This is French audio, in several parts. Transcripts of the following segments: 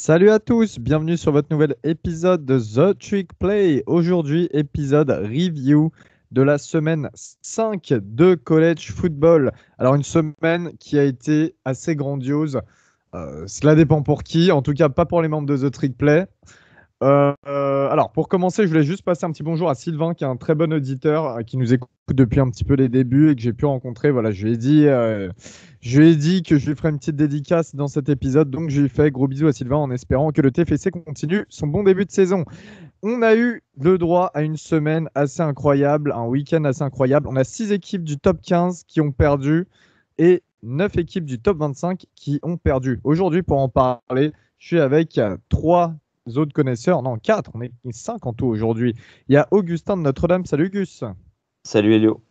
Salut à tous, bienvenue sur votre nouvel épisode de The Trick Play. Aujourd'hui, épisode review de la semaine 5 de College Football. Alors, une semaine qui a été assez grandiose. Cela dépend pour qui, en tout cas pas pour les membres de The Trick Play. Alors, pour commencer, je voulais juste passer un petit bonjour à Sylvain, qui est un très bon auditeur, qui nous écoute depuis un petit peu les débuts et que j'ai pu rencontrer. Voilà, je lui ai dit que je lui ferais une petite dédicace dans cet épisode, donc je lui fais gros bisous à Sylvain en espérant que le TFC continue son bon début de saison. On a eu le droit à une semaine assez incroyable, un week-end assez incroyable. On a 6 équipes du top 15 qui ont perdu et 9 équipes du top 25 qui ont perdu. Aujourd'hui, pour en parler, je suis avec 3 autres connaisseurs, non 4, on est 5 en tout aujourd'hui. Il y a Augustin de Notre-Dame, salut Gus. Salut Elio.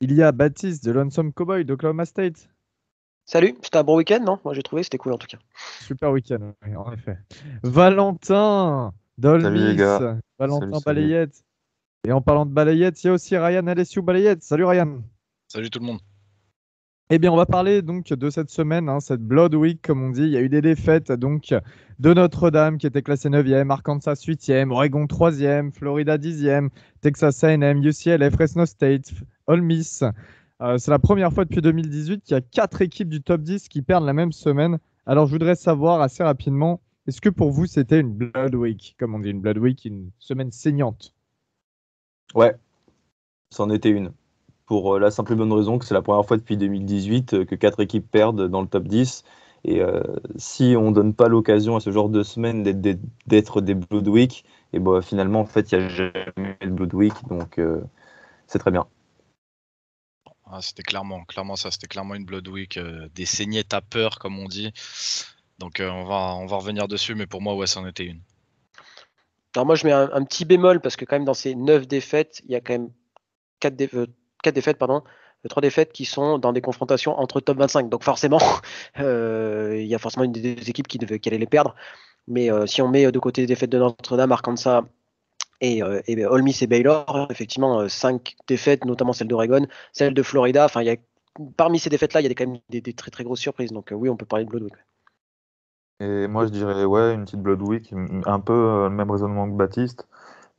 Il y a Baptiste de Lonesome Cowboy d'Oklahoma State. Salut, c'était un bon week-end, non? Moi j'ai trouvé, c'était cool en tout cas. Super week-end, oui, en effet. Valentin Salut les Dolmis, gars. Valentin Salut. Balayette. Et en parlant de Balayette, il y a aussi Ryan Alessiou Balayette. Salut Ryan. Salut tout le monde. Eh bien, on va parler donc de cette semaine, cette Blood Week, comme on dit. Il y a eu des défaites donc de Notre-Dame qui était classée 9e, Arkansas 8e, Oregon 3e, Florida 10e, Texas A&M, UCLA, Fresno State, Ole Miss. C'est la première fois depuis 2018 qu'il y a 4 équipes du top 10 qui perdent la même semaine. Alors, je voudrais savoir assez rapidement, est-ce que pour vous, c'était une Blood Week, comme on dit, une Blood Week, une semaine saignante? Ouais, c'en était une. Pour la simple et bonne raison que c'est la première fois depuis 2018 que 4 équipes perdent dans le top 10. Et si on donne pas l'occasion à ce genre de semaine d'être des Blood Week, et bah, finalement, en fait, il n'y a jamais de Blood Week. Donc, c'est très bien. C'était clairement ça, c'était clairement une Blood Week, des saignées tapeurs comme on dit. Donc on va revenir dessus, mais pour moi, ouais, c'en était une. Alors moi je mets un petit bémol parce que quand même dans ces 9 défaites, il y a quand même 4 défaites, 3 défaites qui sont dans des confrontations entre top 25. Donc forcément, il y a forcément une des équipes qui allait les perdre. Mais si on met de côté les défaites de Notre-Dame, Arkansas et Ole Miss et Baylor, effectivement 5 défaites, notamment celle d'Oregon, celle de Florida. Enfin, parmi ces défaites-là, il y a quand même des très très grosses surprises. Donc oui, on peut parler de Blood Week. Et moi, je dirais, ouais, une petite Blood Week, un peu le même raisonnement que Baptiste,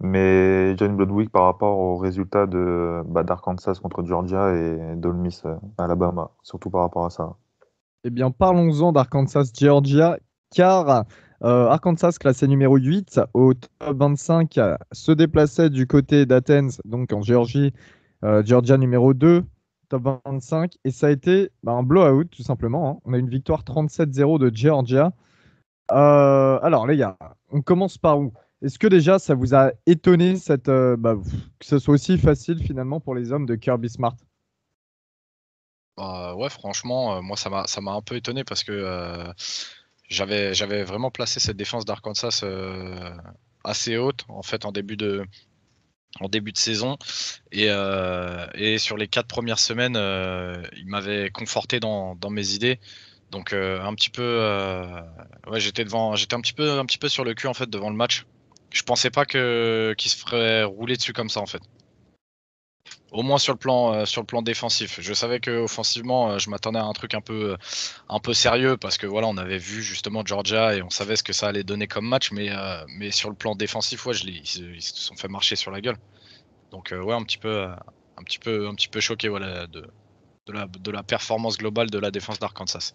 mais j'ai une Blood Week par rapport au résultat d'Arkansas contre Georgia et d'Ole Miss Alabama, surtout par rapport à ça. Eh bien, parlons-en d'Arkansas-Georgia, car Arkansas, classé numéro 8 au top 25, se déplaçait du côté d'Athens, donc en Géorgie. Georgia numéro 2, top 25. Et ça a été un blowout, tout simplement, hein. On a une victoire 37-0 de Georgia. Alors, les gars, on commence par où? Est-ce que déjà, ça vous a étonné que ce soit aussi facile finalement pour les hommes de Kirby Smart? Ouais, franchement, moi ça m'a un peu étonné parce que j'avais vraiment placé cette défense d'Arkansas assez haute en fait en début de saison et sur les 4 premières semaines, il m'avait conforté dans mes idées. Donc un petit peu, ouais, j'étais un petit peu sur le cul en fait devant le match. Je pensais pas qu'il se ferait rouler dessus comme ça en fait. Au moins sur le plan défensif. Je savais que offensivement, je m'attendais à un truc un peu sérieux parce que voilà, on avait vu justement Georgia et on savait ce que ça allait donner comme match, mais sur le plan défensif, ouais, ils se sont fait marcher sur la gueule. Donc ouais, un petit peu choqué voilà de la performance globale de la défense d'Arkansas.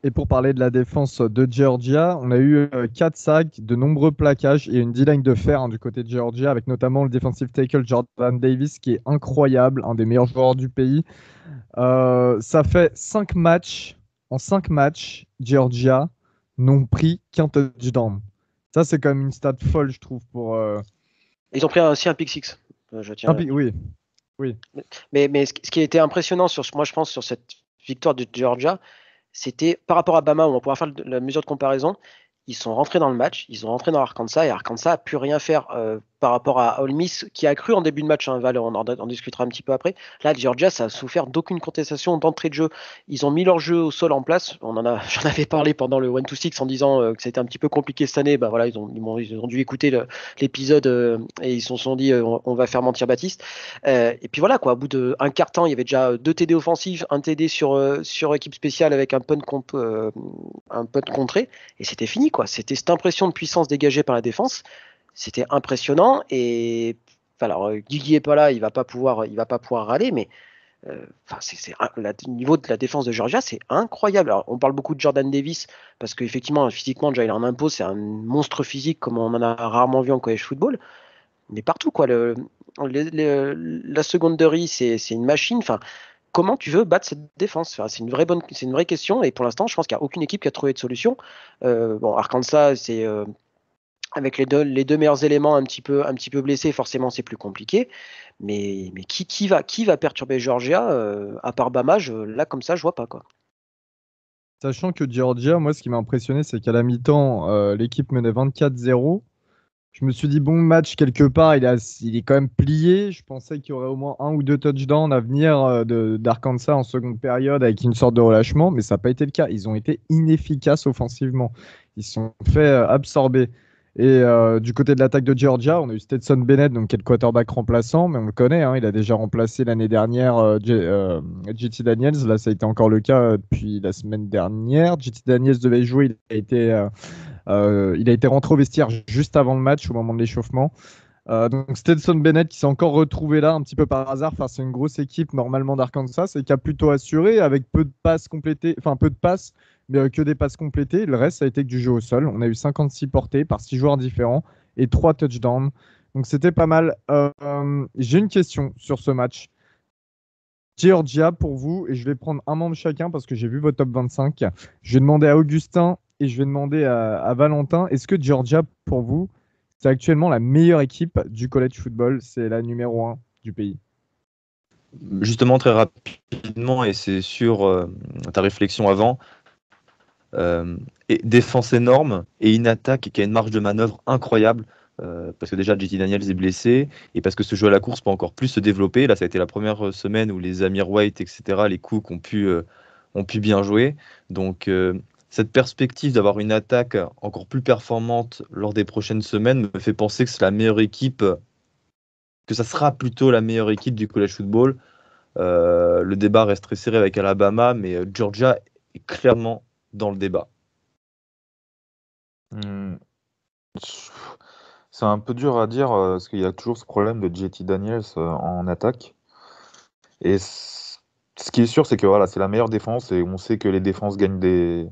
Et pour parler de la défense de Georgia, on a eu 4 sacs, de nombreux plaquages et une D-line de fer, hein, du côté de Georgia, avec notamment le defensive tackle Jordan Davis, qui est incroyable, un des meilleurs joueurs du pays. Ça fait 5 matchs. En 5 matchs, Georgia n'ont pris qu'un touchdown. Ça, c'est quand même une stat folle, je trouve. Ils ont pris aussi un pick six. Je tiens. Oui. Mais ce qui a été impressionnant moi je pense sur cette victoire de Georgia, c'était par rapport à Bama où on pourra faire la mesure de comparaison. Ils sont rentrés dans le match, ils sont rentrés dans Arkansas et Arkansas a pu rien faire par rapport à Ole Miss, qui a cru en début de match, hein, Val, on en discutera un petit peu après. Là, Georgia, ça a souffert d'aucune contestation d'entrée de jeu. Ils ont mis leur jeu au sol en place. J'en avais parlé pendant le 1-2-6 en disant que c'était un petit peu compliqué cette année. Bah voilà, ils ont dû écouter l'épisode et ils se sont dit on va faire mentir Baptiste. Et puis voilà quoi, au bout d'un quart temps, il y avait déjà 2 TD offensifs, un TD sur équipe spéciale avec un punt contré, et c'était fini quoi. C'était cette impression de puissance dégagée par la défense. C'était impressionnant et alors Guigui est pas là, il va pas pouvoir râler, mais le niveau de la défense de Georgia, c'est incroyable. Alors, on parle beaucoup de Jordan Davis parce qu'effectivement, physiquement, déjà, il en impose, c'est un monstre physique comme on en a rarement vu en college football. Mais partout, quoi. La secondary, c'est une machine. Enfin, comment tu veux battre cette défense? Enfin, c'est une vraie question. Et pour l'instant, je pense qu'il n'y a aucune équipe qui a trouvé de solution. Bon, Arkansas, c'est avec les deux meilleurs éléments un petit peu blessés, forcément, c'est plus compliqué. Mais qui va perturber Georgia à part Bama, là, comme ça, je vois pas, quoi. Sachant que Georgia, moi, ce qui m'a impressionné, c'est qu'à la mi-temps, l'équipe menait 24-0. Je me suis dit, bon, match quelque part, il est quand même plié. Je pensais qu'il y aurait au moins 1 ou 2 touchdowns à venir d'Arkansas en seconde période avec une sorte de relâchement, mais ça n'a pas été le cas. Ils ont été inefficaces offensivement. Ils se sont fait absorber. Et du côté de l'attaque de Georgia, on a eu Stetson Bennett, donc qui est le quarterback remplaçant, mais on le connaît, hein, il a déjà remplacé l'année dernière JT Daniels. Là, ça a été encore le cas depuis la semaine dernière. JT Daniels devait jouer, il a été rentré au vestiaire juste avant le match, au moment de l'échauffement. Donc Stetson Bennett qui s'est encore retrouvé là un petit peu par hasard face à une grosse équipe normalement d'Arkansas et qui a plutôt assuré avec peu de passes complétées, enfin peu de passes, mais que des passes complétées. Le reste, ça a été que du jeu au sol. On a eu 56 portées par 6 joueurs différents et 3 touchdowns. Donc c'était pas mal. J'ai une question sur ce match. Georgia pour vous, et je vais prendre un membre chacun parce que j'ai vu votre top 25. Je vais demander à Augustin et je vais demander à Valentin. Est-ce que Georgia pour vous, c'est actuellement la meilleure équipe du college football? C'est la numéro 1 du pays. Justement, très rapidement, et c'est sur ta réflexion avant, et défense énorme et une attaque qui a une marge de manœuvre incroyable. Parce que déjà JT Daniels est blessé et parce que ce jeu à la course peut encore plus se développer. Là, ça a été la première semaine où les Amir White, etc., les Cook ont pu bien jouer. Donc, cette perspective d'avoir une attaque encore plus performante lors des prochaines semaines me fait penser que c'est la meilleure équipe, que ça sera plutôt la meilleure équipe du college football. Le débat reste très serré avec Alabama, mais Georgia est clairement dans le débat. C'est un peu dur à dire parce qu'il y a toujours ce problème de JT Daniels en attaque. Et ce qui est sûr, c'est que voilà, c'est la meilleure défense et on sait que les défenses gagnent des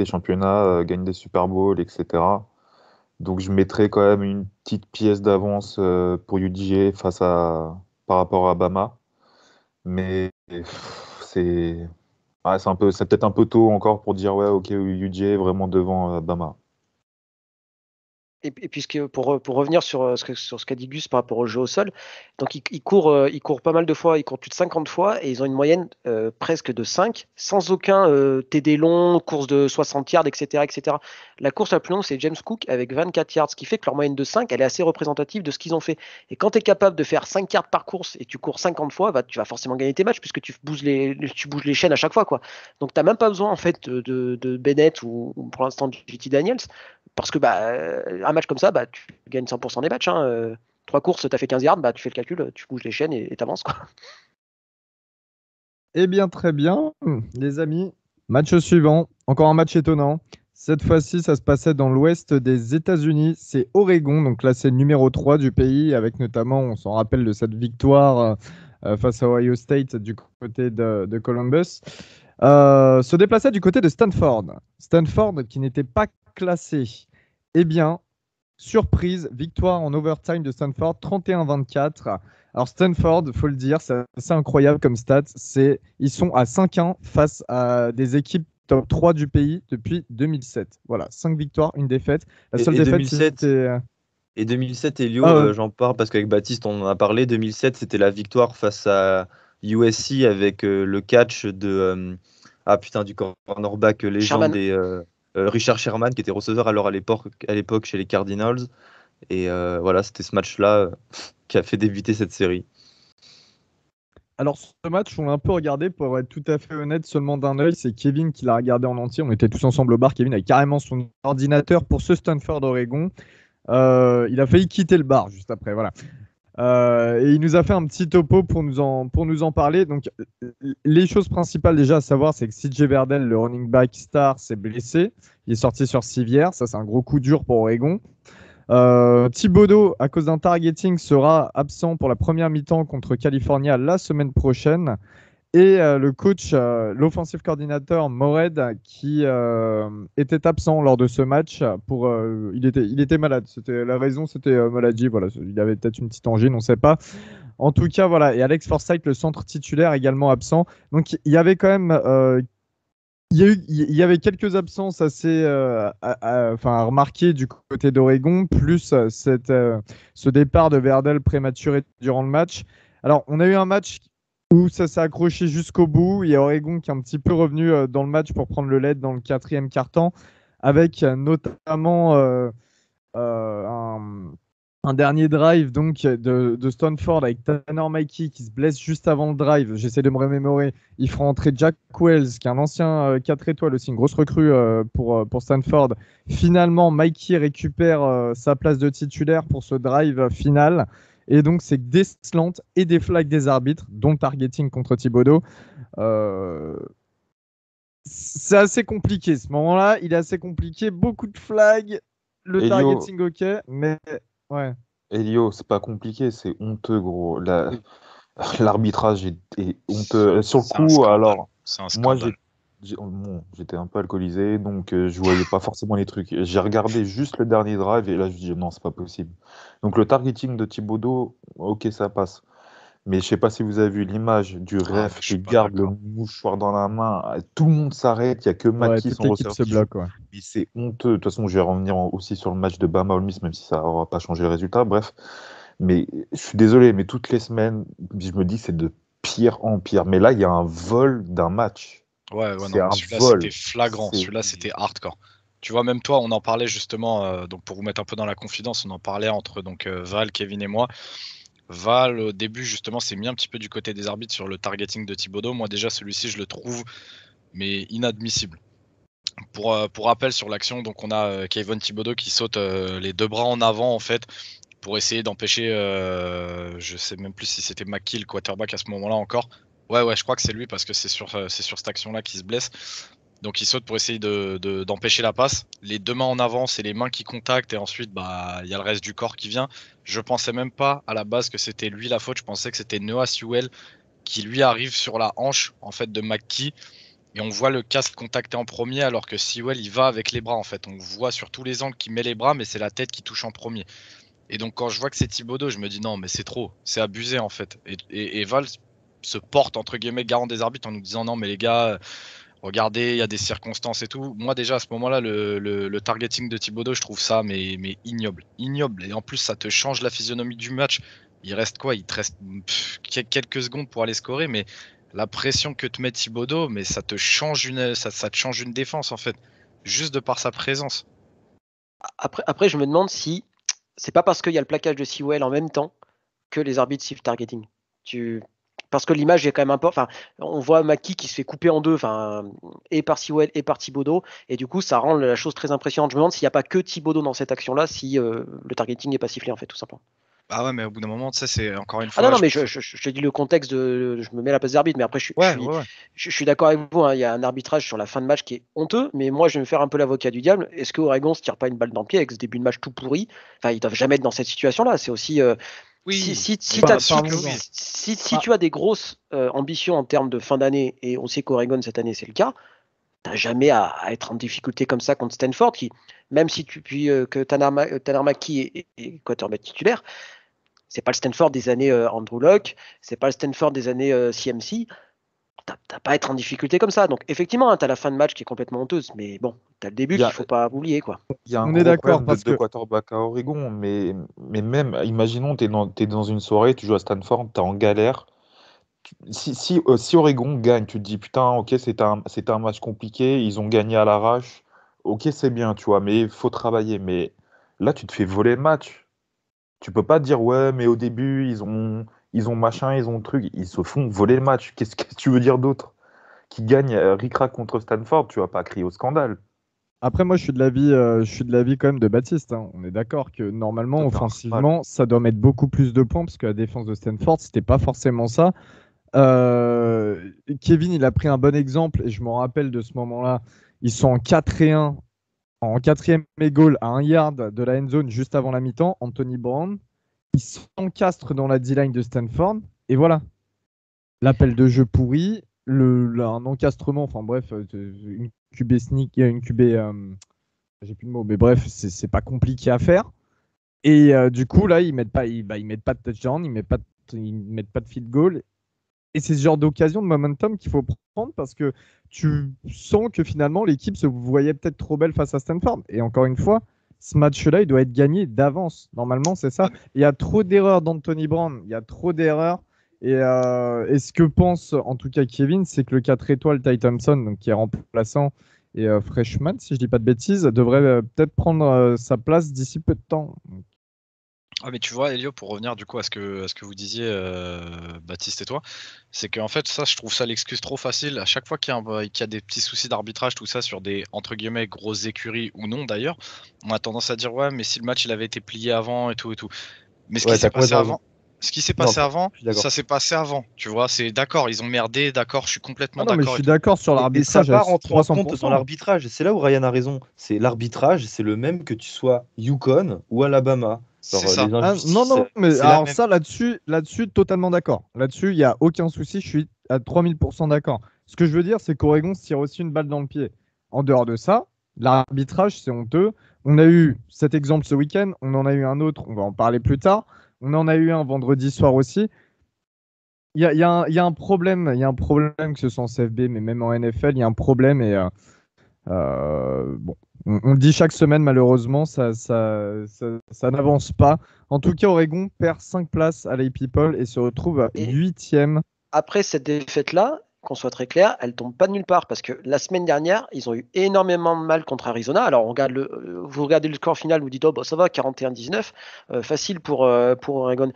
championnats, gagnent des Super Bowls, etc. Donc je mettrais quand même une petite pièce d'avance pour UGA par rapport à Bama. Mais c'est c'est peut-être un peu tôt encore pour dire ouais, ok, UGA est vraiment devant Bama. Et puisque pour revenir sur ce qu'a dit Gus par rapport au jeu au sol, donc ils courent pas mal de fois, ils courent plus de 50 fois et ils ont une moyenne presque de 5, sans aucun TD long, course de 60 yards, etc., etc. La course la plus longue, c'est James Cook avec 24 yards, ce qui fait que leur moyenne de 5, elle est assez représentative de ce qu'ils ont fait. Et quand tu es capable de faire 5 yards par course et tu cours 50 fois, tu vas forcément gagner tes matchs puisque tu bouges les chaînes à chaque fois, quoi. Donc tu n'as même pas besoin en fait de Bennett ou pour l'instant de JT Daniels. Parce que un match comme ça, tu gagnes 100% des matchs. 3 courses, tu as fait 15 yards, tu fais le calcul, tu bouges les chaînes et tu avances. Eh bien, très bien, les amis. Match suivant. Encore un match étonnant. Cette fois-ci, ça se passait dans l'ouest des États-Unis. C'est Oregon, donc là, c'est le numéro 3 du pays, avec notamment, on s'en rappelle de cette victoire face à Ohio State du côté de Columbus. Se déplaçait du côté de Stanford. Stanford qui n'était pas classé. Eh bien, surprise, victoire en overtime de Stanford, 31-24. Alors Stanford, il faut le dire, c'est assez incroyable comme stats. Ils sont à 5-1 face à des équipes top 3 du pays depuis 2007. Voilà, 5 victoires, une défaite. La seule défaite, 2007, c'était... Et 2007, Elio, j'en parle parce qu'avec Baptiste, on en a parlé. 2007, c'était la victoire face à USC avec le catch du cornerback légende Sherman. Richard Sherman, qui était receveur alors à l'époque chez les Cardinals. Et voilà, c'était ce match-là qui a fait débuter cette série. Alors, ce match, on l'a un peu regardé, pour être tout à fait honnête, seulement d'un œil. C'est Kevin qui l'a regardé en entier. On était tous ensemble au bar. Kevin avait carrément son ordinateur pour ce Stanford-Oregon. Il a failli quitter le bar juste après. Voilà. Et il nous a fait un petit topo pour nous en parler. Donc, les choses principales déjà à savoir, c'est que CJ Verdell, le running back star, s'est blessé. Il est sorti sur civière. Ça, c'est un gros coup dur pour Oregon. Thibodeau, à cause d'un targeting, sera absent pour la première mi-temps contre California la semaine prochaine. Et le coach, l'offensive coordinateur Mored, qui était absent lors de ce match. Il était malade. La raison, c'était maladie. Voilà, il avait peut-être une petite angine, on ne sait pas. En tout cas, voilà. Et Alex Forsythe, le centre titulaire, également absent. Donc, il y avait quand même il y avait quelques absences assez à remarquer du côté d'Oregon, plus ce départ de Verdell prématuré durant le match. Alors, on a eu un match où ça s'est accroché jusqu'au bout. Il y a Oregon qui est un petit peu revenu dans le match pour prendre le lead dans le 4e quart-temps, avec notamment un dernier drive donc de Stanford avec Tanner Mikey qui se blesse juste avant le drive. J'essaie de me remémorer. Il fera entrer Jack Wells, qui est un ancien 4 étoiles aussi, une grosse recrue pour Stanford. Finalement, Mikey récupère sa place de titulaire pour ce drive final. Et donc, c'est des slants et des flags des arbitres, dont targeting contre Thibodeau. C'est assez compliqué. Ce moment-là, il est assez compliqué. Beaucoup de flags. Le Elio, targeting, ok. Mais ouais. Elio, c'est pas compliqué, c'est honteux, gros. Oui. L'arbitrage est honteux. Sur le C'est un coup, scandale. alors, C'est un moi, scandale. j'étais un peu alcoolisé, donc je voyais pas forcément les trucs. J'ai regardé juste le dernier drive et là, je dis non, c'est pas possible. Donc, le targeting de Thibodeau, ok, ça passe. Mais je sais pas si vous avez vu l'image du Ah, moi, ref je qui suis pas garde le d'accord. mouchoir dans la main. Tout le monde s'arrête, il y a que Ouais, Mackey, toute son l'équipe receveur, se qui joue. bloque. Ouais. Et c'est honteux. De toute façon, je vais revenir aussi sur le match de Bama Ole Miss, même si ça n'aura pas changé le résultat. Bref, mais je suis désolé, mais toutes les semaines, je me dis c'est de pire en pire. Mais là, il y a un vol d'un match. Ouais, C'est non, mais un celui-là, c'était vol. flagrant. C'est Celui-là, c'était hardcore. Tu vois, même toi, on en parlait justement, donc pour vous mettre un peu dans la confidence, on en parlait entre donc, Val, Kevin et moi. Val, au début, justement, s'est mis un petit peu du côté des arbitres sur le targeting de Thibodeau. Moi, déjà, celui-ci, je le trouve mais inadmissible. Pour rappel sur l'action, donc on a Kayvon Thibodeau qui saute les deux bras en avant en fait pour essayer d'empêcher, je sais même plus si c'était McKill, le quarterback à ce moment-là encore. Ouais, je crois que c'est lui parce que c'est sur cette action-là qu'il se blesse. Donc il saute pour essayer d'empêcher la passe. Les deux mains en avant, c'est les mains qui contactent et ensuite bah il y a le reste du corps qui vient. Je pensais même pas à la base que c'était lui la faute. Je pensais que c'était Noah Sewell qui lui arrive sur la hanche en fait de McKee. Et on voit le casque contacté en premier alors que Sewell il va avec les bras en fait. On voit sur tous les angles qu'il met les bras mais c'est la tête qui touche en premier. Et donc quand je vois que c'est Thibodeau, je me dis non mais c'est trop, c'est abusé en fait. Et Val se porte entre guillemets garant des arbitres en nous disant non mais les gars, regardez, il y a des circonstances et tout. Moi déjà à ce moment-là, le targeting de Thibodeau, je trouve ça mais ignoble. Ignoble. Et en plus ça te change la physionomie du match. Il reste quoi? Il te reste quelques secondes pour aller scorer, mais la pression que te met Thibodeau, mais ça te change ça te change une défense en fait, juste de par sa présence. Après, je me demande si c'est pas parce qu'il y a le plaquage de Sewell en même temps que les arbitres sifflent targeting. Parce que l'image est quand même importante. Enfin, on voit Maki qui se fait couper en deux, enfin, et par Sewell et par Thibodeau, et du coup, ça rend la chose très impressionnante. Je me demande s'il n'y a pas que Thibodeau dans cette action-là, si le targeting n'est pas sifflé, en fait, tout simplement. Ah ouais, mais au bout d'un moment, tu sais, c'est encore une Ah non, fois. non, mais je te dis le contexte je me mets à la place des arbitres, mais après, Ouais. je suis d'accord avec vous, hein, il y a un arbitrage sur la fin de match qui est honteux, mais moi, je vais me faire un peu l'avocat du diable. Est-ce que Oregon se tire pas une balle dans le pied avec ce début de match tout pourri? Enfin, ils doivent jamais être dans cette situation-là. C'est aussi. Oui. Si Bien t'as- sûr que parlons-en. oui. si tu as des grosses ambitions en termes de fin d'année, et on sait qu'Oregon cette année c'est le cas, t'as jamais à être en difficulté comme ça contre Stanford, qui, même si que Tanner McKee est quarterback titulaire, c'est pas le Stanford des années Andrew Luck, c'est pas le Stanford des années CMC. T'as pas à être en difficulté comme ça. Donc effectivement, hein, t'as la fin de match qui est complètement honteuse, mais bon, t'as le début Il y qu'il a, faut pas oublier, quoi. il y a un On est gros d'accord problème parce de que quarterback à Oregon, mais même, imaginons, t'es dans une soirée, tu joues à Stanford, t'es en galère. Si Oregon gagne, tu te dis putain, ok, c'était un match compliqué, ils ont gagné à l'arrache, ok, c'est bien, tu vois, mais il faut travailler. Mais là, tu te fais voler le match. Tu peux pas dire, ouais, mais au début, ils ont machin, ils ont truc. Ils se font voler le match. Qu'est-ce que tu veux dire d'autre? Qui gagne ric-rac contre Stanford, tu vas pas crier au scandale. Après, moi, je suis de l'avis quand même de Baptiste, hein. On est d'accord que normalement, Ça fait un scandale. offensivement, ça doit mettre beaucoup plus de points parce que la défense de Stanford, c'était pas forcément ça. Kevin, il a pris un bon exemple et je m'en rappelle de ce moment-là. Ils sont en 4-1, en quatrième et goal à 1 yard de la end zone juste avant la mi-temps. Anthony Brown, il s'encastre dans la D-line de Stanford et voilà. L'appel de jeu pourri, un encastrement, enfin bref, une QB sneak, une QB, j'ai plus de mots, mais bref, c'est pas compliqué à faire. Et du coup, là, ils mettent pas de touchdown, ils mettent pas de field goal. Et c'est ce genre d'occasion de momentum qu'il faut prendre parce que tu sens que finalement l'équipe se voyait peut-être trop belle face à Stanford. Et encore une fois, ce match-là, il doit être gagné d'avance. Normalement, c'est ça. Il y a trop d'erreurs d'Anthony Brown. Il y a trop d'erreurs. Et ce que pense en tout cas Kevin, c'est que le 4 étoiles Ty Thompson, donc, qui est remplaçant et freshman, si je dis pas de bêtises, devrait peut-être prendre sa place d'ici peu de temps. Ah, mais tu vois, Elio, pour revenir du coup à ce que vous disiez, Baptiste et toi, c'est qu'en fait, ça, je trouve ça l'excuse trop facile. À chaque fois qu'il y a des petits soucis d'arbitrage, tout ça, sur des, entre guillemets, grosses écuries ou non d'ailleurs, on a tendance à dire, ouais, mais si le match il avait été plié avant et tout et tout. Mais Ouais, t'as complètement raison. ce qui s'est Non, passé avant, je suis d'accord. ça s'est passé avant. Tu vois, c'est d'accord, ils ont merdé, d'accord, je suis Ah complètement non, mais je d'accord et suis tout. d'accord sur Et ça l'arbitrage à part rentrer en compte 300%. dans l'arbitrage. C'est là où Ryan a raison. C'est l'arbitrage, c'est le même que tu sois Yukon ou Alabama. C'est Genre, ça. les Ah, non, injustices, non, mais c'est la alors même. ça, là-dessus, totalement d'accord. Là-dessus, il n'y a aucun souci, je suis à 3000% d'accord. Ce que je veux dire, c'est qu'Oregon se tire aussi une balle dans le pied. En dehors de ça, l'arbitrage, c'est honteux. On a eu cet exemple ce week-end, on en a eu un autre, on va en parler plus tard. On en a eu un vendredi soir aussi. Il y a un problème, il y a un problème que ce soit en CFB, mais même en NFL, il y a un problème et bon, on le dit chaque semaine, malheureusement, ça n'avance pas. En tout cas, Oregon perd 5 places à l'A People et se retrouve à Et 8e. après cette défaite-là, qu'on soit très clair, elle tombe pas de nulle part parce que la semaine dernière, ils ont eu énormément de mal contre Arizona. Alors, vous regardez le score final, vous dites, oh, bah, ça va, 41-19, facile pour Oregon.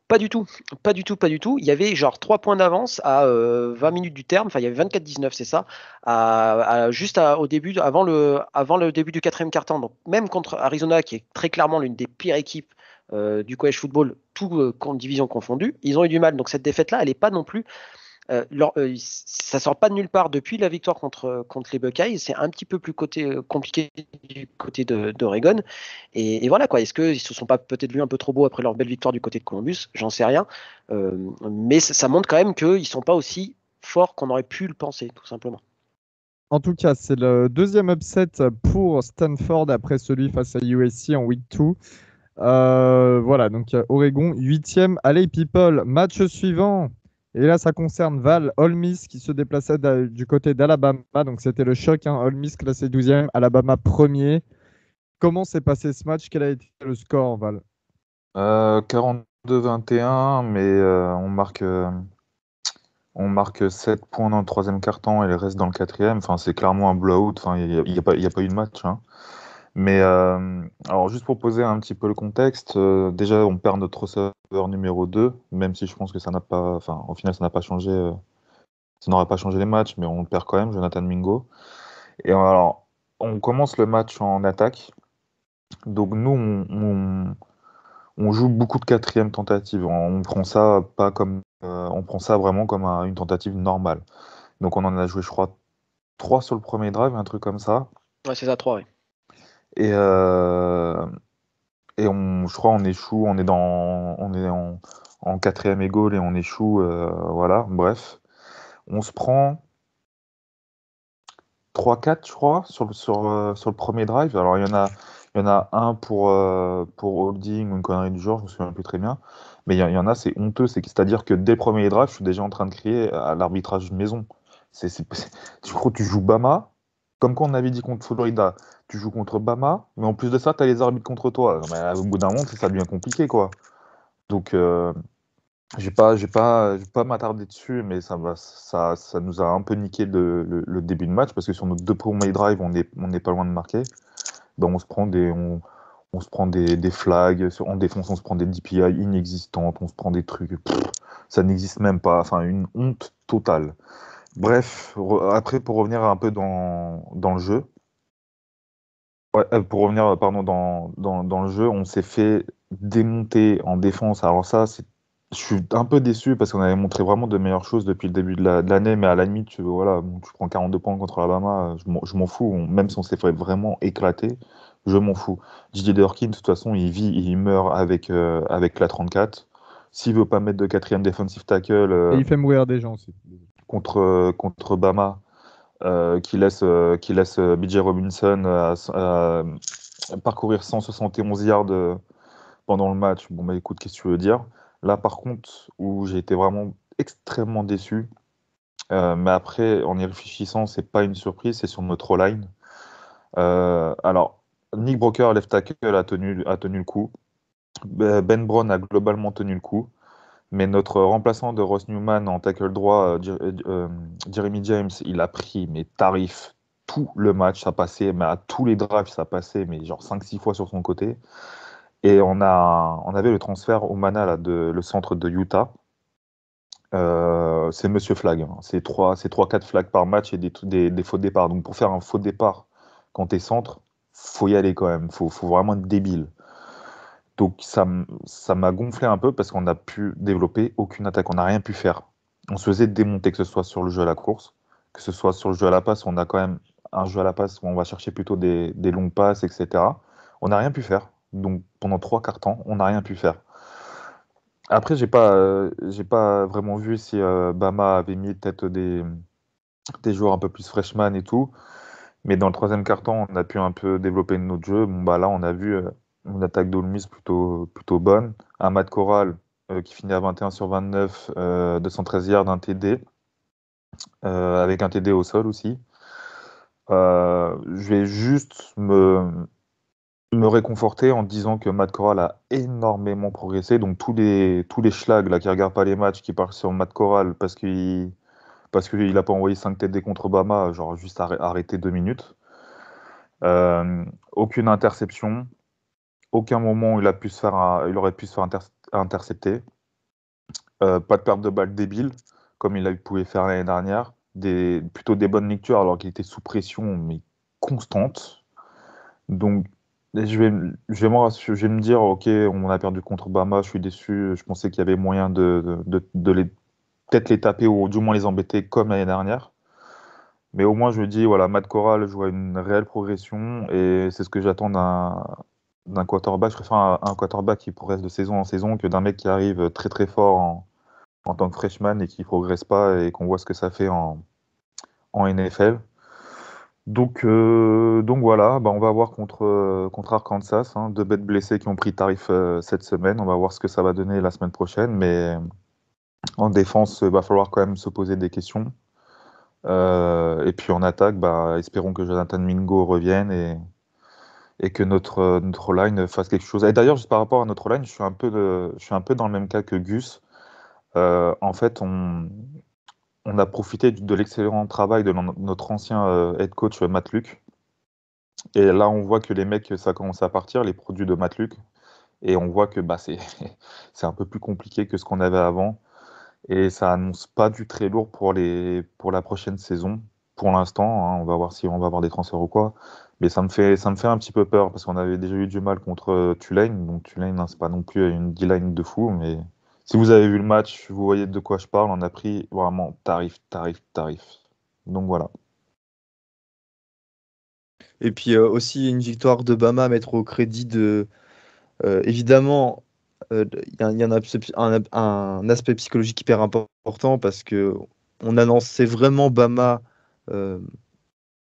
Pas du tout, pas du tout, pas du tout. Il y avait genre 3 points d'avance à 20 minutes du terme, enfin il y avait 24-19, c'est ça, au début, avant le début du quatrième quart-temps. Donc même contre Arizona, qui est très clairement l'une des pires équipes du college football, tout division confondue, ils ont eu du mal. Donc cette défaite-là, elle n'est pas non plus ça sort pas de nulle part depuis la victoire contre les Buckeyes. C'est un petit peu plus compliqué du côté d'Oregon. Et voilà quoi. Est-ce qu'ils se sont pas peut-être vus un peu trop beaux après leur belle victoire du côté de Columbus? J'en sais rien. Mais ça montre quand même qu'ils sont pas aussi forts qu'on aurait pu le penser, tout simplement. En tout cas, c'est le deuxième upset pour Stanford après celui face à USC en week 2. Voilà, donc Oregon 8e. Allez, people, match suivant. Et là, ça concerne Val, Ole Miss qui se déplaçait du côté d'Alabama. Donc, c'était le choc, hein. Ole Miss classé 12e, Alabama premier. Comment s'est passé ce match? Quel a été le score, Val? 42-21, mais on marque 7 points dans le troisième quart-temps et le reste dans le quatrième. Enfin, c'est clairement un blowout. Enfin, il y a pas eu de match, hein. Mais alors, juste pour poser un petit peu le contexte, déjà, on perd notre receveur numéro 2, même si je pense que ça n'a pas, enfin, au final, ça n'a pas changé, ça n'aurait pas changé les matchs, mais on le perd quand même, Jonathan Mingo. Et alors, on commence le match en attaque. Donc, nous, on joue beaucoup de quatrième tentatives. On prend ça pas comme, on prend ça vraiment comme une tentative normale. Donc, on en a joué, je crois, 3 sur le premier drive, un truc comme ça. Ouais, c'est ça, 3. Ouais. Et, je crois on échoue, on est en quatrième et goal et on échoue, voilà, bref. On se prend 3-4, je crois, sur le premier drive. Alors il y en a un pour holding ou une connerie du genre, je me souviens plus très bien. Mais il y en a, c'est honteux, c'est-à-dire que dès le premier drive, je suis déjà en train de crier à l'arbitrage maison. Tu crois que tu joues Bama, comme quand on avait dit contre Florida, tu joues contre Bama, mais en plus de ça, tu as les arbitres contre toi. Non, mais au bout d'un moment, ça devient compliqué, quoi. Donc, je vais pas m'attarder dessus, mais ça nous a un peu niqué le début de match, parce que sur nos 2 premiers drives, on n'est pas loin de marquer. Ben, on se prend On se prend des flags, en défense, on se prend des DPI inexistantes, on se prend des trucs. Ça n'existe même pas. Enfin, une honte totale. Bref, après, pour revenir un peu dans le jeu, ouais, pour revenir, pardon, dans le jeu, on s'est fait démonter en défense. Alors ça, je suis un peu déçu parce qu'on avait montré vraiment de meilleures choses depuis le début de l'année, mais à la limite, voilà, bon, tu prends 42 points contre Alabama, je m'en fous. Même si on s'est fait vraiment éclater, je m'en fous. Didier Durkin, de toute façon, il vit et il meurt avec la 34. S'il veut pas mettre de quatrième defensive tackle Et il fait mourir des gens aussi. contre Bama, qui laisse BJ Robinson parcourir 171 yards pendant le match. Bon, bah écoute, qu'est-ce que tu veux dire? Là, par contre, où j'ai été vraiment extrêmement déçu, mais après, en y réfléchissant, c'est pas une surprise, c'est sur notre O-line. Alors, Nick Broker, left tackle, a tenu le coup. Ben Brown a globalement tenu le coup. Mais notre remplaçant de Ross Newman en tackle droit, Jeremy James, il a pris mes tarifs tout le match, ça passait, mais à tous les drives, ça passait, mais genre 5-6 fois sur son côté. Et on avait le transfert au Mana, là, le centre de Utah. C'est Monsieur Flag, hein. C'est 3-4 flags par match et des faux départs. Donc pour faire un faux départ quand t'es centre, faut y aller quand même. Faut vraiment être débile. Donc ça m'a gonflé un peu parce qu'on n'a pu développer aucune attaque, on n'a rien pu faire. On se faisait démonter, que ce soit sur le jeu à la course, que ce soit sur le jeu à la passe, on a quand même un jeu à la passe où on va chercher plutôt des longues passes, etc. On n'a rien pu faire. Donc pendant 3 quarts temps, on n'a rien pu faire. Après, j'ai pas vraiment vu si Bama avait mis peut-être des joueurs un peu plus freshman et tout. Mais dans le troisième quart-temps, on a pu un peu développer notre jeu. Bon, bah là, on a vu une attaque d'Ole Miss plutôt bonne. Un Matt Corral qui finit à 21 sur 29, 213 yards, un TD, avec un TD au sol aussi. Je vais juste me réconforter en disant que Matt Corral a énormément progressé. Donc tous les schlags là, qui regardent pas les matchs, qui parlent sur Matt Corral parce qu'il a pas envoyé 5 TD contre Obama, genre juste arrêté 2 minutes. Aucune interception, aucun moment où il aurait pu se faire intercepter. Pas de perte de balle débile, comme pouvait faire l'année dernière. Plutôt des bonnes lectures alors qu'il était sous pression, mais constante. Donc, je vais me dire, ok, on a perdu contre Bama, je suis déçu. Je pensais qu'il y avait moyen peut-être les taper ou du moins les embêter comme l'année dernière. Mais au moins, je me dis, voilà, Matt Corral, je vois une réelle progression et c'est ce que j'attends d'un quarterback. Je préfère un quarterback qui progresse de saison en saison que d'un mec qui arrive très très fort en tant que freshman et qui progresse pas et qu'on voit ce que ça fait en NFL. Donc voilà, bah on va voir contre Arkansas, hein, 2 bêtes blessés qui ont pris tarif cette semaine. On va voir ce que ça va donner la semaine prochaine. Mais en défense, il va falloir quand même se poser des questions. Et puis en attaque, bah, espérons que Jonathan Mingo revienne et que notre line fasse quelque chose. Et d'ailleurs, juste par rapport à notre line, je suis un peu dans le même cas que Gus. En fait, on a profité de l'excellent travail de notre ancien head coach Matt Luke. Et là, on voit que les mecs, ça commence à partir, les produits de Matt Luke. Et on voit que bah, c'est un peu plus compliqué que ce qu'on avait avant. Et ça annonce pas du très lourd pour la prochaine saison. Pour l'instant, hein, on va voir si on va avoir des transferts ou quoi. Mais ça me fait un petit peu peur parce qu'on avait déjà eu du mal contre Tulane. Donc Tulane, hein, c'est pas non plus une D-line de fou. Mais si vous avez vu le match, vous voyez de quoi je parle. On a pris vraiment tarif. Donc voilà. Et puis aussi une victoire de Bama à mettre au crédit de. Évidemment, il y a un aspect psychologique hyper important parce que on annonçait vraiment Bama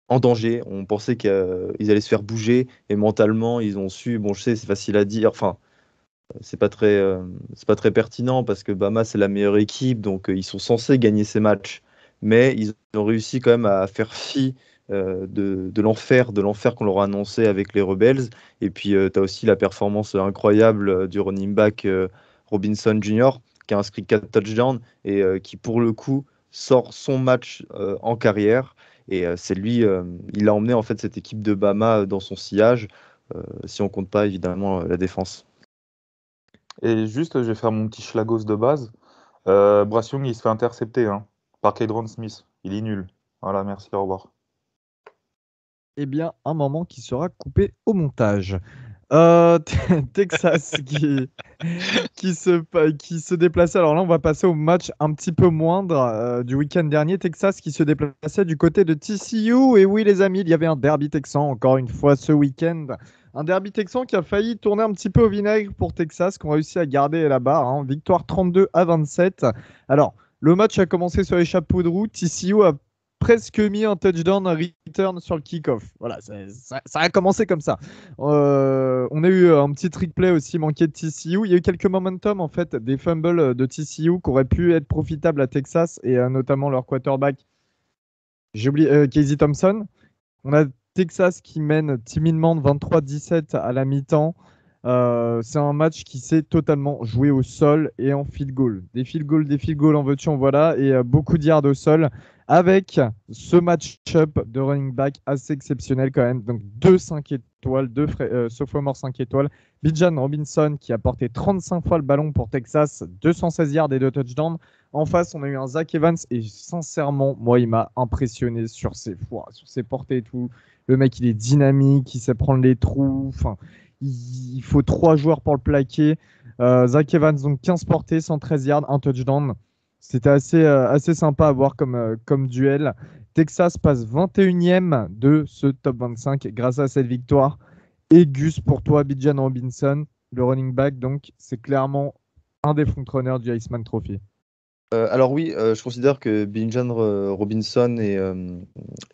en danger. On pensait qu'ils allaient se faire bouger et mentalement, ils ont su. Bon, je sais, c'est facile à dire. Enfin, c'est pas très pertinent parce que Bama, c'est la meilleure équipe, donc ils sont censés gagner ces matchs. Mais ils ont réussi quand même à faire fi de l'enfer qu'on leur a annoncé avec les Rebels. Et puis, tu as aussi la performance incroyable du running back Robinson Jr., qui a inscrit 4 touchdowns et qui, pour le coup, sort son match en carrière. Et c'est lui, il a emmené en fait cette équipe de Bama dans son sillage. si on compte pas évidemment la défense. Et juste, je vais faire mon petit schlagos de base. Bryce Young, il se fait intercepter par Kedron Smith. Il est nul. Voilà, merci, au revoir. Eh bien, un moment qui sera coupé au montage. Texas qui se déplaçait. Alors là, on va passer au match un petit peu moindre du week-end dernier. Texas qui se déplaçait du côté de TCU. Et oui, les amis, il y avait un derby texan encore une fois ce week-end. Un derby texan qui a failli tourner un petit peu au vinaigre pour Texas, qu'on réussi à garder la barre. Victoire 32-27. Alors, le match a commencé sur les chapeaux de roue. TCU a presque mis un touchdown, un return sur le kick-off. Voilà, ça a commencé comme ça. On a eu un petit trick play aussi manqué de TCU. Il y a eu quelques momentum, en fait, des fumbles de TCU qui auraient pu être profitables à Texas et notamment leur quarterback, j'ai oublié, Casey Thompson. On a Texas qui mène timidement de 23-17 à la mi-temps. C'est un match qui s'est totalement joué au sol et en field goal. Des field goals, en veux-tu, en voilà, et beaucoup de yards au sol avec ce match-up de running back assez exceptionnel quand même. Donc 5 étoiles, sophomore 5 étoiles. Bijan Robinson qui a porté 35 fois le ballon pour Texas, 216 yards et 2 touchdowns. En face, on a eu un Zach Evans et sincèrement, moi, il m'a impressionné sur ses portées et tout. Le mec, il est dynamique, il sait prendre les trous. Enfin, il faut 3 joueurs pour le plaquer. Zach Evans, donc 15 portées, 113 yards, 1 touchdown. C'était assez sympa à voir comme duel. Texas passe 21e de ce top 25 grâce à cette victoire. Et Gus, pour toi, Bijan Robinson, le running back, donc c'est clairement un des frontrunners du Heisman Trophy. Alors oui, je considère que Bijan Robinson est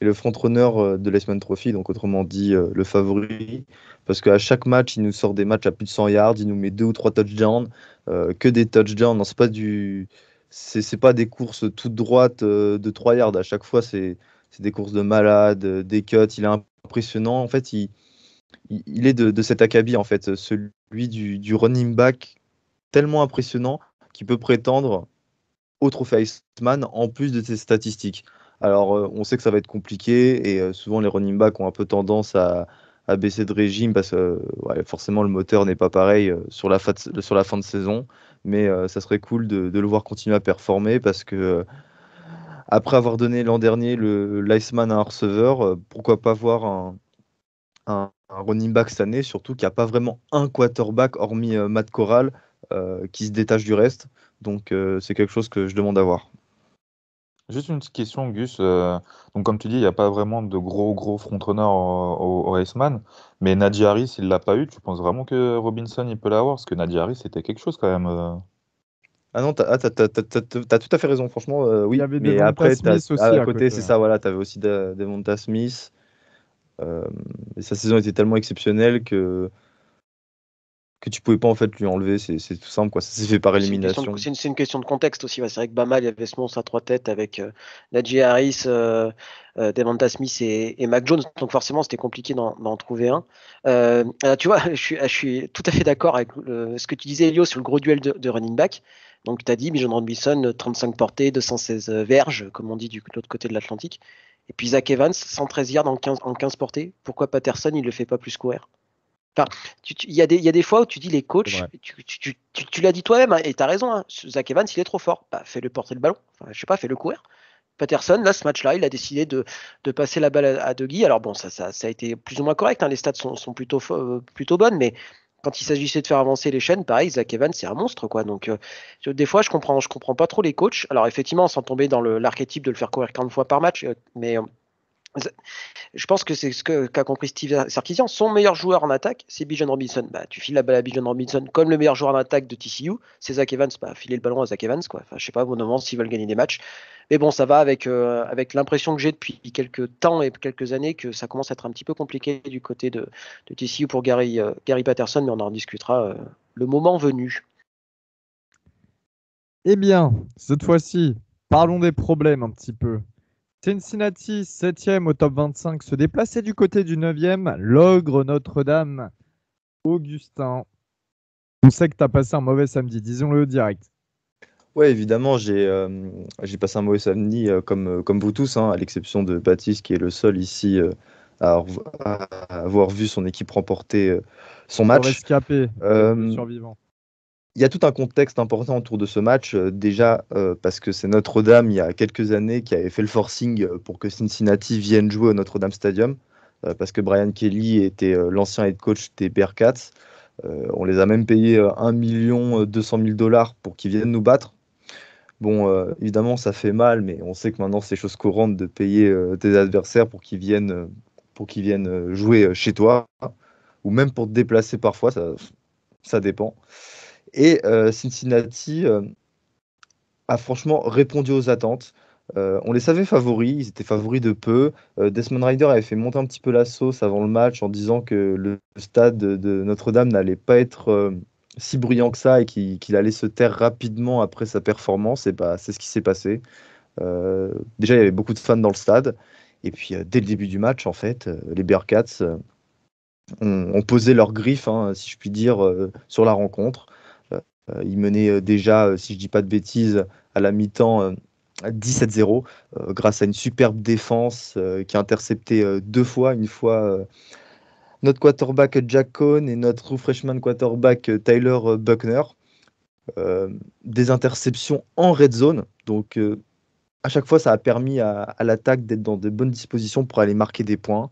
le frontrunner de l'Heisman Trophy, donc autrement dit le favori, parce qu'à chaque match, il nous sort des matchs à plus de 100 yards, il nous met 2 ou 3 touchdowns, que des touchdowns. Non, c'est pas des courses toutes droites de 3 yards. À chaque fois, c'est des courses de malade, des cuts. Il est impressionnant. En fait, il est de cet acabit, en fait, celui du running back tellement impressionnant qu'il peut prétendre au trophée Heisman en plus de ses statistiques. Alors, on sait que ça va être compliqué et souvent les running backs ont un peu tendance à baisser de régime parce que forcément le moteur n'est pas pareil sur la fin de saison. Mais ça serait cool de le voir continuer à performer parce que après avoir donné l'an dernier l'Iceman à un receveur, pourquoi pas voir un running back cette année, surtout qu'il n'y a pas vraiment un quarterback hormis Matt Corral qui se détache du reste. Donc c'est quelque chose que je demande à voir. Juste une petite question, Gus. Donc, comme tu dis, il n'y a pas vraiment de gros frontrunners au Heisman, mais Najee Harris, il l'a pas eu. Tu penses vraiment que Robinson, il peut l'avoir? Parce que Najee Harris, c'était quelque chose quand même. Ah non, t'as tout à fait raison, franchement, Il oui. y avait Mais Devonta après, Smith aussi à à côté, côté. c'est ça, voilà, t'avais aussi Devonta Smith. Et sa saison était tellement exceptionnelle que tu pouvais pas en fait lui enlever. C'est tout simple, quoi. Ça s'est fait par élimination. C'est une question de contexte aussi. C'est vrai que Bama, il y avait ce monstre à 3 têtes avec Najee Harris, Devonta Smith et Mac Jones. Donc forcément, c'était compliqué d'en trouver un. Tu vois, je suis tout à fait d'accord avec ce que tu disais, Elio, sur le gros duel de running back. Donc tu as dit, Bijan Robinson, 35 portées, 216 verges, comme on dit de l'autre côté de l'Atlantique. Et puis Zach Evans, 113 yards en 15 portées. Pourquoi Patterson, il ne le fait pas plus courir? Enfin, il y a des fois où tu dis les coachs, tu l'as dit toi-même, et tu as raison, hein, Zach Evans, il est trop fort. Bah, fais-le porter le ballon. Enfin, je sais pas, fais-le courir. Patterson, là, ce match-là, il a décidé de passer la balle à Dougie. Alors bon, ça a été plus ou moins correct, hein, les stats sont plutôt bonnes, mais quand il s'agissait de faire avancer les chaînes, pareil, Zach Evans, c'est un monstre, quoi. Donc, des fois, je comprends pas trop les coachs. Alors, effectivement, sans tomber dans l'archétype de le faire courir 40 fois par match, mais je pense que c'est ce qu'a compris Steve Sarkisian. Son meilleur joueur en attaque, c'est Bijan Robinson. Bah, tu files la balle à Bijan Robinson comme le meilleur joueur en attaque de TCU, c'est Zach Evans. Bah, filer le ballon à Zach Evans, quoi. Enfin, je sais pas, au bout d'un moment, s'ils veulent gagner des matchs. Mais bon, ça va avec l'impression que j'ai depuis quelques temps et quelques années que ça commence à être un petit peu compliqué du côté de TCU pour Gary Patterson, mais on en discutera le moment venu. Eh bien, cette fois-ci, parlons des problèmes un petit peu. Cincinnati, 7e au top 25, se déplaçait du côté du 9e, l'ogre Notre-Dame, Augustin. On sait que tu as passé un mauvais samedi, disons-le direct. Ouais, évidemment, j'ai passé un mauvais samedi comme vous tous, hein, à l'exception de Baptiste qui est le seul ici à avoir vu son équipe remporter son Le match. rescapé, Euh, le survivant. Il y a tout un contexte important autour de ce match. Déjà, parce que c'est Notre-Dame, il y a quelques années, qui avait fait le forcing pour que Cincinnati vienne jouer au Notre-Dame Stadium. Parce que Brian Kelly était l'ancien head coach des Bearcats. On les a même payé 1 200 000 $ pour qu'ils viennent nous battre. Bon, évidemment, ça fait mal, mais on sait que maintenant, c'est chose courante de payer tes adversaires pour qu'ils viennent jouer chez toi, ou même pour te déplacer parfois, ça dépend. Et Cincinnati a franchement répondu aux attentes. On les savait favoris, ils étaient favoris de peu. Desmond Ridder avait fait monter un petit peu la sauce avant le match en disant que le stade de Notre-Dame n'allait pas être si bruyant que ça et qu'il allait se taire rapidement après sa performance. Et bah, c'est ce qui s'est passé. Déjà, il y avait beaucoup de fans dans le stade. Et puis, dès le début du match, en fait, les Bearcats ont posé leur griffe, hein, si je puis dire, sur la rencontre. Ils menaient déjà, si je dis pas de bêtises, à la mi-temps 17-0, grâce à une superbe défense qui a intercepté 2 fois, une fois notre quarterback Jack Cohn et notre true freshman quarterback Tyler Buckner. Des interceptions en red zone, donc à chaque fois ça a permis à l'attaque d'être dans de bonnes dispositions pour aller marquer des points,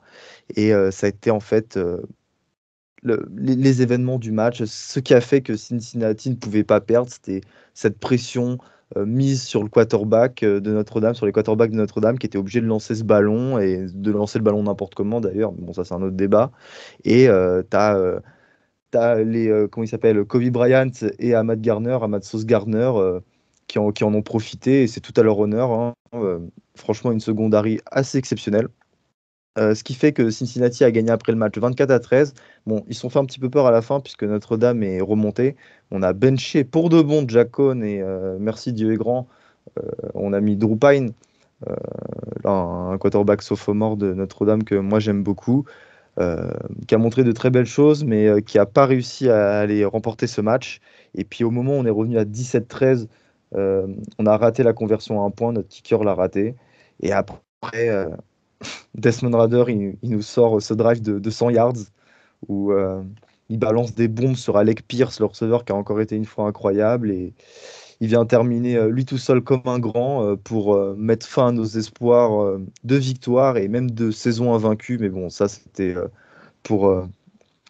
et ça a été en fait les événements du match. Ce qui a fait que Cincinnati ne pouvait pas perdre, c'était cette pression mise sur le quarterback de Notre-Dame, sur les quarterbacks de Notre-Dame, qui étaient obligés de lancer ce ballon, et de lancer le ballon n'importe comment d'ailleurs. Bon, ça c'est un autre débat. Et t'as les, comment il s'appelle, Kobe Bryant et Ahmad Garner, Ahmad Sauce Garner, qui en ont profité, et c'est tout à leur honneur, hein. Franchement, une secondary assez exceptionnelle. Ce qui fait que Cincinnati a gagné après le match 24-13. Bon, ils se sont fait un petit peu peur à la fin puisque Notre-Dame est remontée. On a benché pour de bon Jack Cohn, et merci Dieu est grand. On a mis Drew Pine, un quarterback sophomore de Notre-Dame que moi j'aime beaucoup, qui a montré de très belles choses, mais qui n'a pas réussi à aller remporter ce match. Et puis au moment où on est revenu à 17-13, on a raté la conversion à un point, notre kicker l'a raté. Et après, Desmond Ridder, il nous sort ce drive de 100 yards où il balance des bombes sur Alec Pierce, le receveur, qui a encore été une fois incroyable. Et il vient terminer lui tout seul comme un grand pour mettre fin à nos espoirs de victoire et même de saison invaincue. Mais bon, ça, c'était pour, euh,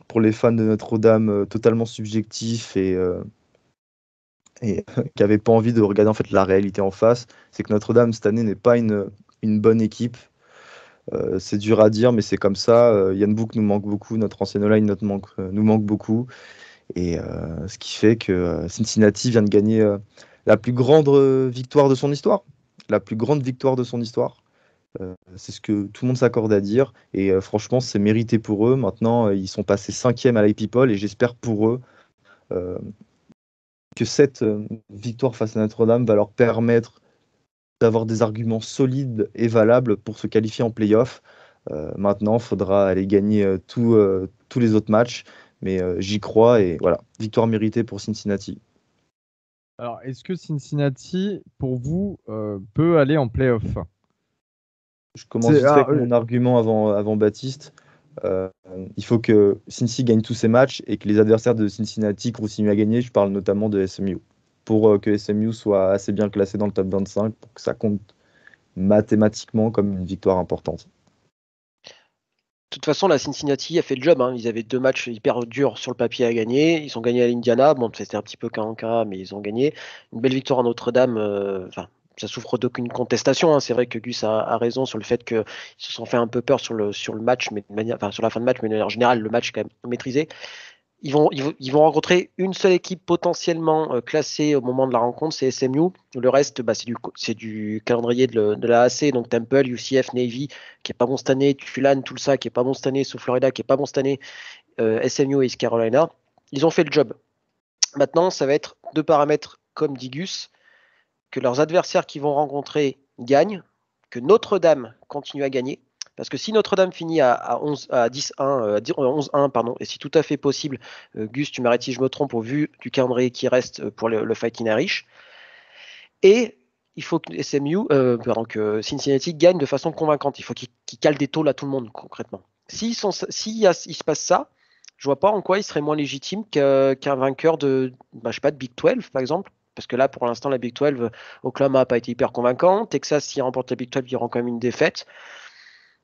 pour les fans de Notre-Dame totalement subjectif, et qui n'avaient pas envie de regarder en fait la réalité en face. C'est que Notre-Dame, cette année, n'est pas une bonne équipe. C'est dur à dire, mais c'est comme ça. Ian Book nous manque beaucoup, notre ancienne line nous manque beaucoup. Et ce qui fait que Cincinnati vient de gagner la plus grande victoire de son histoire. La plus grande victoire de son histoire. C'est ce que tout le monde s'accorde à dire. Et franchement, c'est mérité pour eux. Maintenant, ils sont passés 5e à l'IP-Poll, et j'espère pour eux euh, que cette victoire face à Notre-Dame va leur permettre d'avoir des arguments solides et valables pour se qualifier en play-off. Maintenant, il faudra aller gagner tous les autres matchs, mais j'y crois, et voilà, victoire méritée pour Cincinnati. Alors, est-ce que Cincinnati, pour vous, peut aller en playoff? Je commence vite fait avec mon argument avant Baptiste. Il faut que Cincy gagne tous ses matchs et que les adversaires de Cincinnati continuent à gagner. Je parle notamment de SMU. Pour que SMU soit assez bien classé dans le top 25, pour que ça compte mathématiquement comme une victoire importante. De toute façon, la Cincinnati a fait le job, hein. Ils avaient 2 matchs hyper durs sur le papier à gagner. Ils ont gagné à l'Indiana. Bon, c'était un petit peu cas en cas, mais ils ont gagné. Une belle victoire à Notre-Dame. Ça souffre d'aucune contestation, hein. C'est vrai que Gus a raison sur le fait qu'ils se sont fait un peu peur sur le match, mais sur la fin de match, mais en général, le match est quand même maîtrisé. Ils vont rencontrer une seule équipe potentiellement classée au moment de la rencontre, c'est SMU. Le reste, c'est du calendrier de la AC, donc Temple, UCF, Navy, qui est pas bon cette année, Tulane, Tulsa, qui est pas bon cette année, South Florida, qui est pas bon cette année, SMU et East Carolina. Ils ont fait le job. Maintenant, ça va être 2 paramètres, comme dit Gus, que leurs adversaires qui vont rencontrer gagnent, que Notre-Dame continue à gagner. Parce que si Notre-Dame finit à 11-1, pardon, et si tout à fait possible, Gus, tu m'arrêtes si je me trompe, au vu du calendrier qui reste pour le Fighting Irish, et il faut que que Cincinnati gagne de façon convaincante. Il faut qu'ils calent des tôles à tout le monde, concrètement. Il se passe ça, je vois pas en quoi il serait moins légitime qu'un vainqueur de, je sais pas, de Big 12, par exemple. Parce que là, pour l'instant, la Big 12, Oklahoma n'a pas été hyper convaincant. Texas, s'il remporte la Big 12, il rend quand même une défaite.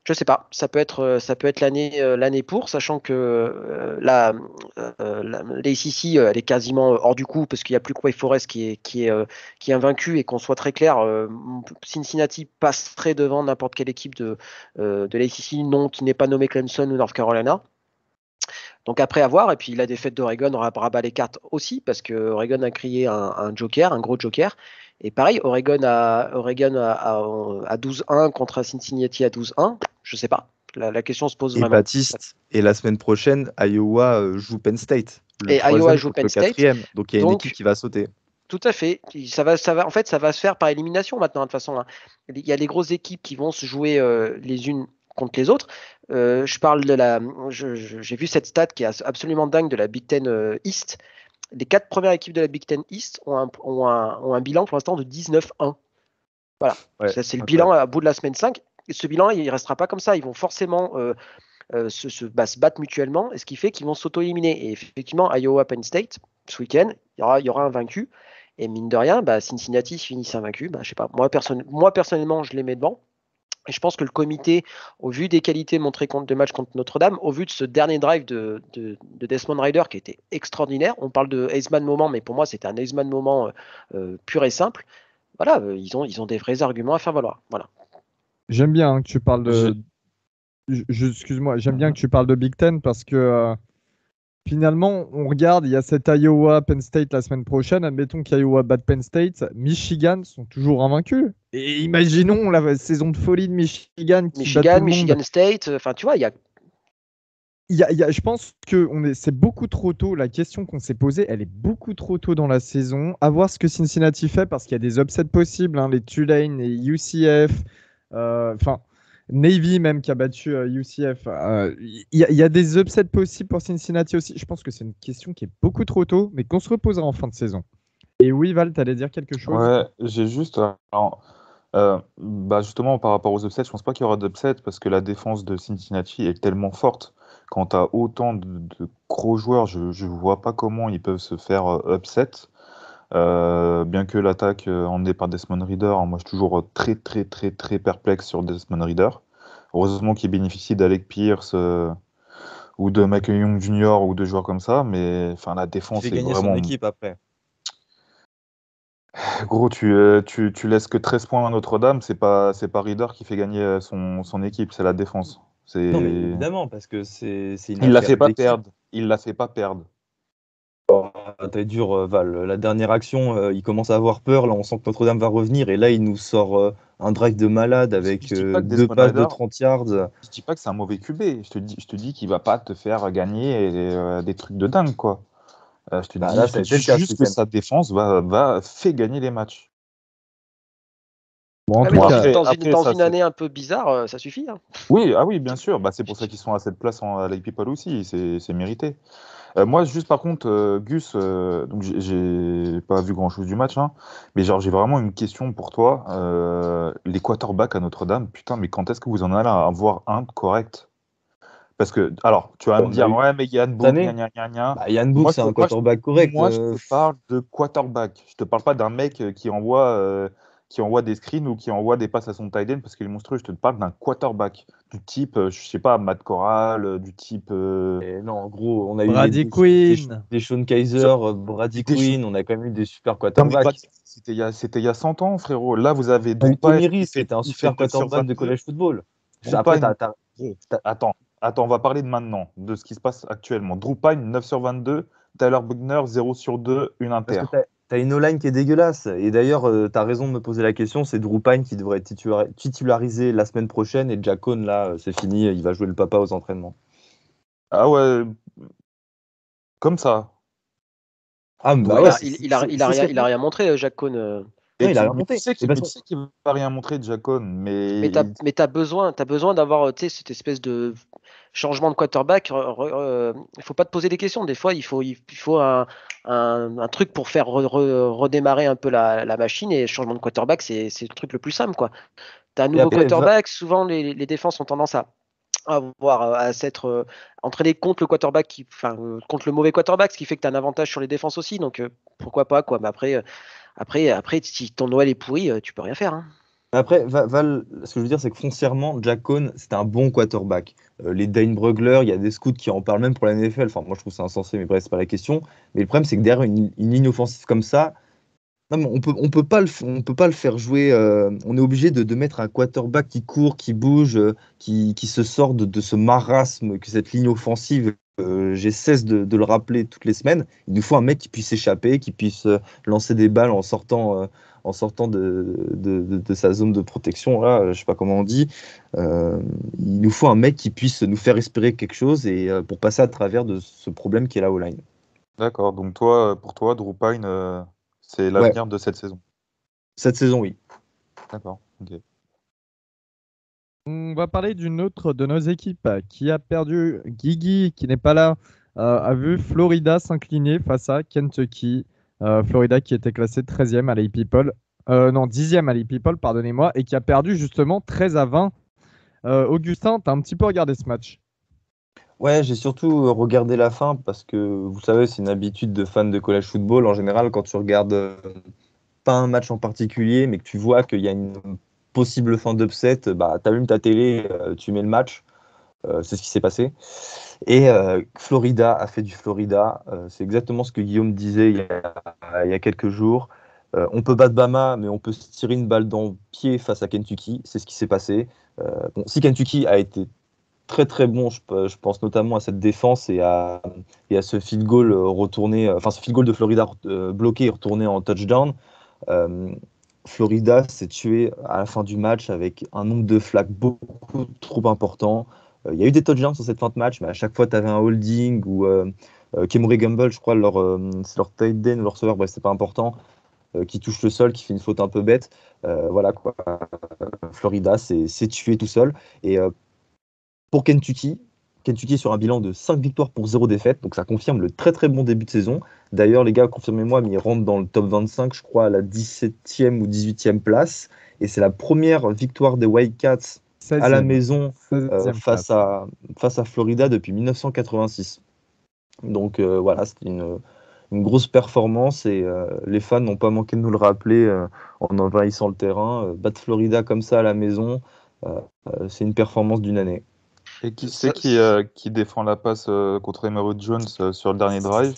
Je sais pas, ça peut être l'année pour, sachant que l'ACC, elle est quasiment hors du coup, parce qu'il n'y a plus que Wake Forest qui est invaincu, et qu'on soit très clair, Cincinnati passerait devant n'importe quelle équipe de l'ACC, non, qui n'est pas nommée Clemson ou North Carolina. Donc après avoir, et puis la défaite d'Oregon rabat les cartes aussi, parce que Oregon a crié un joker, un gros joker. Et pareil, Oregon à 12-1 contre Cincinnati à 12-1, je sais pas. La question se pose Et vraiment. Baptiste, et la semaine prochaine, Iowa joue Penn State. Et Iowa joue Penn State. 4e, donc il y a une Donc, équipe qui va sauter. Tout à fait. En fait, ça va se faire par élimination maintenant, de toute façon. Hein. Il y a les grosses équipes qui vont se jouer les unes contre les autres. J'ai vu cette stat qui est absolument dingue de la Big Ten East. Les 4 premières équipes de la Big Ten East ont un bilan pour l'instant de 19-1. Voilà. Ouais, c'est le bilan à bout de la semaine 5. Et ce bilan, il ne restera pas comme ça. Ils vont forcément se battre mutuellement, et ce qui fait qu'ils vont s'auto-éliminer. Et effectivement, Iowa Penn State, ce week-end, il y aura un vaincu. Et mine de rien, Cincinnati finissent invaincu. Je sais pas. Moi, personnellement, je les mets devant. Et je pense que le comité, au vu des qualités montrées de match contre Notre-Dame, au vu de ce dernier drive de Desmond Ridder qui était extraordinaire, on parle de Heisman moment, mais pour moi, c'était un Heisman moment pur et simple. Voilà, ils ont des vrais arguments à faire valoir. Voilà. J'aime bien que tu parles de. Excuse-moi, j'aime bien que tu parles de Big Ten parce que finalement, on regarde, il y a cette Iowa Penn State la semaine prochaine. Admettons qu'Iowa batte Penn State. Michigan sont toujours invaincus. Et imaginons la saison de folie de Michigan qui bat tout le monde. Michigan State, enfin tu vois, il y a. Je pense que c'est beaucoup trop tôt. La question qu'on s'est posée, elle est beaucoup trop tôt dans la saison. À voir ce que Cincinnati fait parce qu'il y a des upsets possibles. Hein, les Tulane et UCF. Navy même qui a battu UCF. Il y a des upsets possibles pour Cincinnati aussi. Je pense que c'est une question qui est beaucoup trop tôt, mais qu'on se reposera en fin de saison. Et oui, Val, tu allais dire quelque chose? Ouais, j'ai juste. Justement, par rapport aux upsets, je pense pas qu'il y aura d'upset parce que la défense de Cincinnati est tellement forte. Quand tu as autant de gros joueurs, je vois pas comment ils peuvent se faire upset. Bien que l'attaque emmenée par Desmond Ridder, moi je suis toujours très très très très perplexe sur Desmond Ridder. Heureusement qu'il bénéficie d'Alec Pierce ou de Michael Young Jr. ou de joueurs comme ça, mais la défense Il fait est gagner vraiment. son équipe après. Gros, tu laisses que 13 points à Notre-Dame, c'est pas Ridder qui fait gagner son équipe, c'est la défense. Non, mais évidemment, parce que c'est une Il la affaire fait pas d'équipe. perdre. Il la fait pas perdre. T'es dur, Val. La dernière action, il commence à avoir peur. Là, on sent que Notre-Dame va revenir. Et là, il nous sort un drive de malade avec Je dis pas que 2 Desmond passes de Ridder- 30 yards. Je dis pas que c'est un mauvais QB. Je te dis qu'il va pas te faire gagner des trucs de dingue, quoi. Je te dis Là, ça a été le cas ce juste que week-end. sa défense fait gagner les matchs. Bon, en tout Mais cas, dans une année un peu bizarre, ça suffit. Hein. Oui, bien sûr. C'est pour ça qu'ils sont à cette place à la People aussi. C'est mérité. Moi, juste par contre, Gus, donc j'ai pas vu grand-chose du match, hein, mais j'ai vraiment une question pour toi. Les quarterbacks à Notre-Dame, putain, mais quand est-ce que vous en allez à avoir un correct? Parce que, alors, tu vas me dire, ouais, mais Yann Book, année. gna. Yann Book, c'est un quarterback correct. Moi, je te parle de quarterback. Je te parle pas d'un mec qui envoie des screens ou qui envoie des passes à son tight end parce qu'il est monstrueux. Je te parle d'un quarterback du type, je sais pas, Matt Corral, du type. Et non, en gros, on a Brady eu Quinn. des Sean Kaiser, Brady Quinn, on a quand même eu des super quarterbacks. C'était il y a 100 ans, frérot. Là, vous avez Tommy Drupal. Rees, c'était un super quarterback de college football. Après, Après, Attends, on va parler de maintenant, de ce qui se passe actuellement. Drew Pine, 9 sur 22. Tyler Buckner, 0 sur 2, une inter. parce que t'as une O-line qui est dégueulasse. Et d'ailleurs, t'as raison de me poser la question. C'est Drew Pine qui devrait être titularisé la semaine prochaine. Et Jack Cohn, là, c'est fini. Il va jouer le papa aux entraînements. Ah ouais, comme ça. Ah, Bah ouais, il a rien montré, Jack Cohn. Et il a rien Tu monté. sais qu'il va rien montrer de Jack Cohn, mais Mais t'as besoin d'avoir cette espèce de changement de quarterback, il faut pas te poser des questions. Des fois, il faut un truc pour faire redémarrer un peu la machine, et changement de quarterback, c'est le truc le plus simple, quoi. Tu as un Et nouveau après, quarterback, souvent les défenses ont tendance à s'être entraînées contre le quarterback, contre le mauvais quarterback, ce qui fait que tu as un avantage sur les défenses aussi. Donc pourquoi pas, quoi. Mais après, si ton Noël est pourri, tu peux rien faire, hein. Après, Val, ce que je veux dire, c'est que foncièrement, Jack Cohn, c'était un bon quarterback. Les Dane Brugler, il y a des scouts qui en parlent même pour la NFL. Enfin, moi, je trouve ça insensé, mais bref, c'est pas la question. Mais le problème, c'est que derrière une ligne offensive comme ça, non, mais on peut pas le faire jouer. On est obligé de mettre un quarterback qui court, qui bouge, qui se sort de ce marasme que cette ligne offensive. J'ai cesse de le rappeler toutes les semaines. Il nous faut un mec qui puisse échapper, qui puisse lancer des balles en sortant de sa zone de protection. Là, je sais pas comment on dit. Il nous faut un mec qui puisse nous faire espérer quelque chose et pour passer à travers de ce problème qui est la O-line. D'accord, donc pour toi, Drew Pine, c'est Ouais, l'avenir de cette saison. cette saison, oui. D'accord, ok. On va parler d'une autre de nos équipes qui a perdu. Guigui, qui n'est pas là, a vu Florida s'incliner face à Kentucky. Florida qui était classé 13e à l'APoll. Non, 10e à l'APoll, pardonnez-moi, et qui a perdu justement 13-20. Augustin, tu as un petit peu regardé ce match. Ouais, j'ai surtout regardé la fin parce que vous savez, c'est une habitude de fan de college football. En général, quand tu regardes pas un match en particulier, mais que tu vois qu'il y a une possible fin d'upset, bah, tu allumes ta télé, tu mets le match. C'est ce qui s'est passé. Et Florida a fait du Florida. C'est exactement ce que Guillaume disait il y a quelques jours. On peut battre Bama, mais on peut se tirer une balle dans le pied face à Kentucky. C'est ce qui s'est passé. Bon, si Kentucky a été très très bon, je pense notamment à cette défense et à ce field goal retourné, enfin ce field goal de Florida bloqué et retourné en touchdown. Euh, Florida s'est tué à la fin du match avec un nombre de flags beaucoup trop important. Il y a eu des touchdowns sur cette fin de match, mais à chaque fois, tu avais un holding ou Kemore Gamble, je crois, c'est leur tight end ou leur receveur, bref, c'est pas important, qui touche le sol, qui fait une faute un peu bête. Voilà quoi. Florida s'est tué tout seul. Et pour Kentucky est sur un bilan de 5 victoires pour 0 défaite, donc ça confirme le très très bon début de saison. D'ailleurs, les gars, confirmez-moi, mais ils rentrent dans le top 25, je crois, à la 17e ou 18e place. Et c'est la première victoire des Wildcats à la 16e. maison 16e face à Florida depuis 1986. Donc voilà, c'était une grosse performance et les fans n'ont pas manqué de nous le rappeler en envahissant le terrain. Battre Florida comme ça à la maison, c'est une performance d'une année. Et qui Ça- c'est qui défend la passe contre Emerald Jones sur le dernier drive?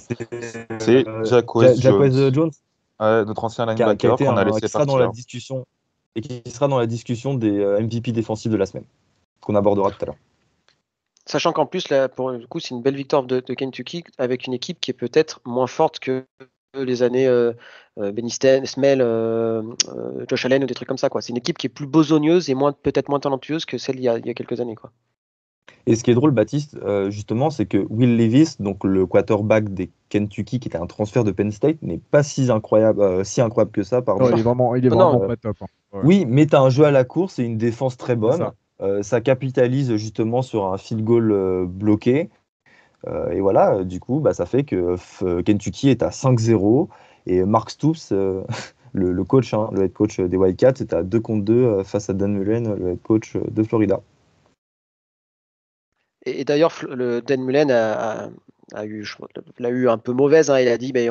C'est Jacquez Jones Ouais, notre ancien qui a linebacker été qu'on a qui laissé sera dans la partir. discussion et qui sera dans la discussion des MVP défensifs de la semaine qu'on abordera tout à l'heure. Sachant qu'en plus, là, pour le coup, c'est une belle victoire de Kentucky avec une équipe qui est peut-être moins forte que les années Benny Snell, Josh Allen ou des trucs comme ça, quoi. C'est une équipe qui est plus besogneuse et peut-être moins talentueuse que celle il y a quelques années, quoi. Et ce qui est drôle, Baptiste, justement, c'est que Will Levis, donc le quarterback des Kentucky, qui était un transfert de Penn State, n'est pas si incroyable que ça, Non, pardon. il est Non, vraiment non, pas top, hein. Ouais, Oui, mais tu as un jeu à la course et une défense très c'est bonne. ça. Ça capitalise justement sur un field goal bloqué. Et voilà, du coup, bah, ça fait que Kentucky est à 5-0 et Mark Stoops, le coach, hein, le head coach des Wildcats, est à 2 contre 2 face à Dan Mullen, le head coach de Florida. Et d'ailleurs, le Dan Mullen l'a eu un peu mauvaise, hein. Il a dit, ben,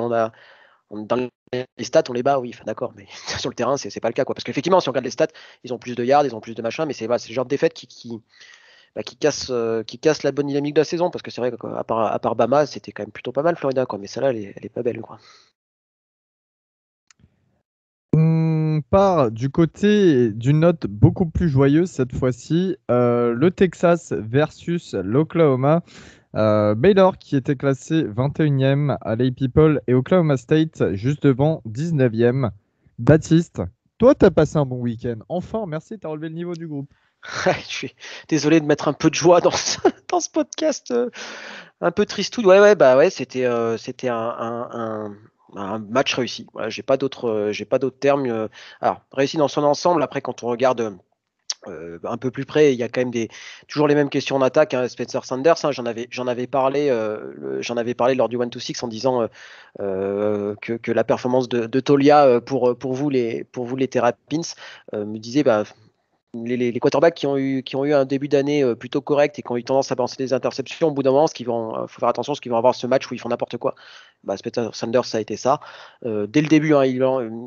dans les stats, on les bat, oui, enfin, d'accord, mais sur le terrain, c'est pas le cas, quoi. Parce qu'effectivement, si on regarde les stats, ils ont plus de yards, ils ont plus de machin, mais c'est le genre de défaite qui casse la bonne dynamique de la saison. Parce que c'est vrai qu'à part Bama, c'était quand même plutôt pas mal, Florida, quoi. Mais celle-là, elle est pas belle, quoi. On part du côté d'une note beaucoup plus joyeuse cette fois-ci. Le Texas versus l'Oklahoma. Baylor qui était classé 21e à l'APoll et Oklahoma State juste devant 19e. Baptiste, toi, tu as passé un bon week-end. Enfin, merci, tu as relevé le niveau du groupe. Je suis désolé de mettre un peu de joie dans ce podcast un peu tristouille. Ouais, c'était un match réussi. Voilà, j'ai pas d'autres termes. Alors, réussi dans son ensemble. Après, quand on regarde un peu plus près. Il y a quand même toujours les mêmes questions en attaque. Hein. Spencer Sanders, hein, j'en avais parlé lors du 1-2-6 en disant que la performance de Tolia pour vous les Terrapins me disait les quarterbacks qui ont eu un début d'année plutôt correct et qui ont eu tendance à balancer des interceptions, au bout d'un moment, faut faire attention parce qu'ils vont avoir ce match où ils font n'importe quoi. Spencer Sanders, ça a été ça. Dès le début, hein,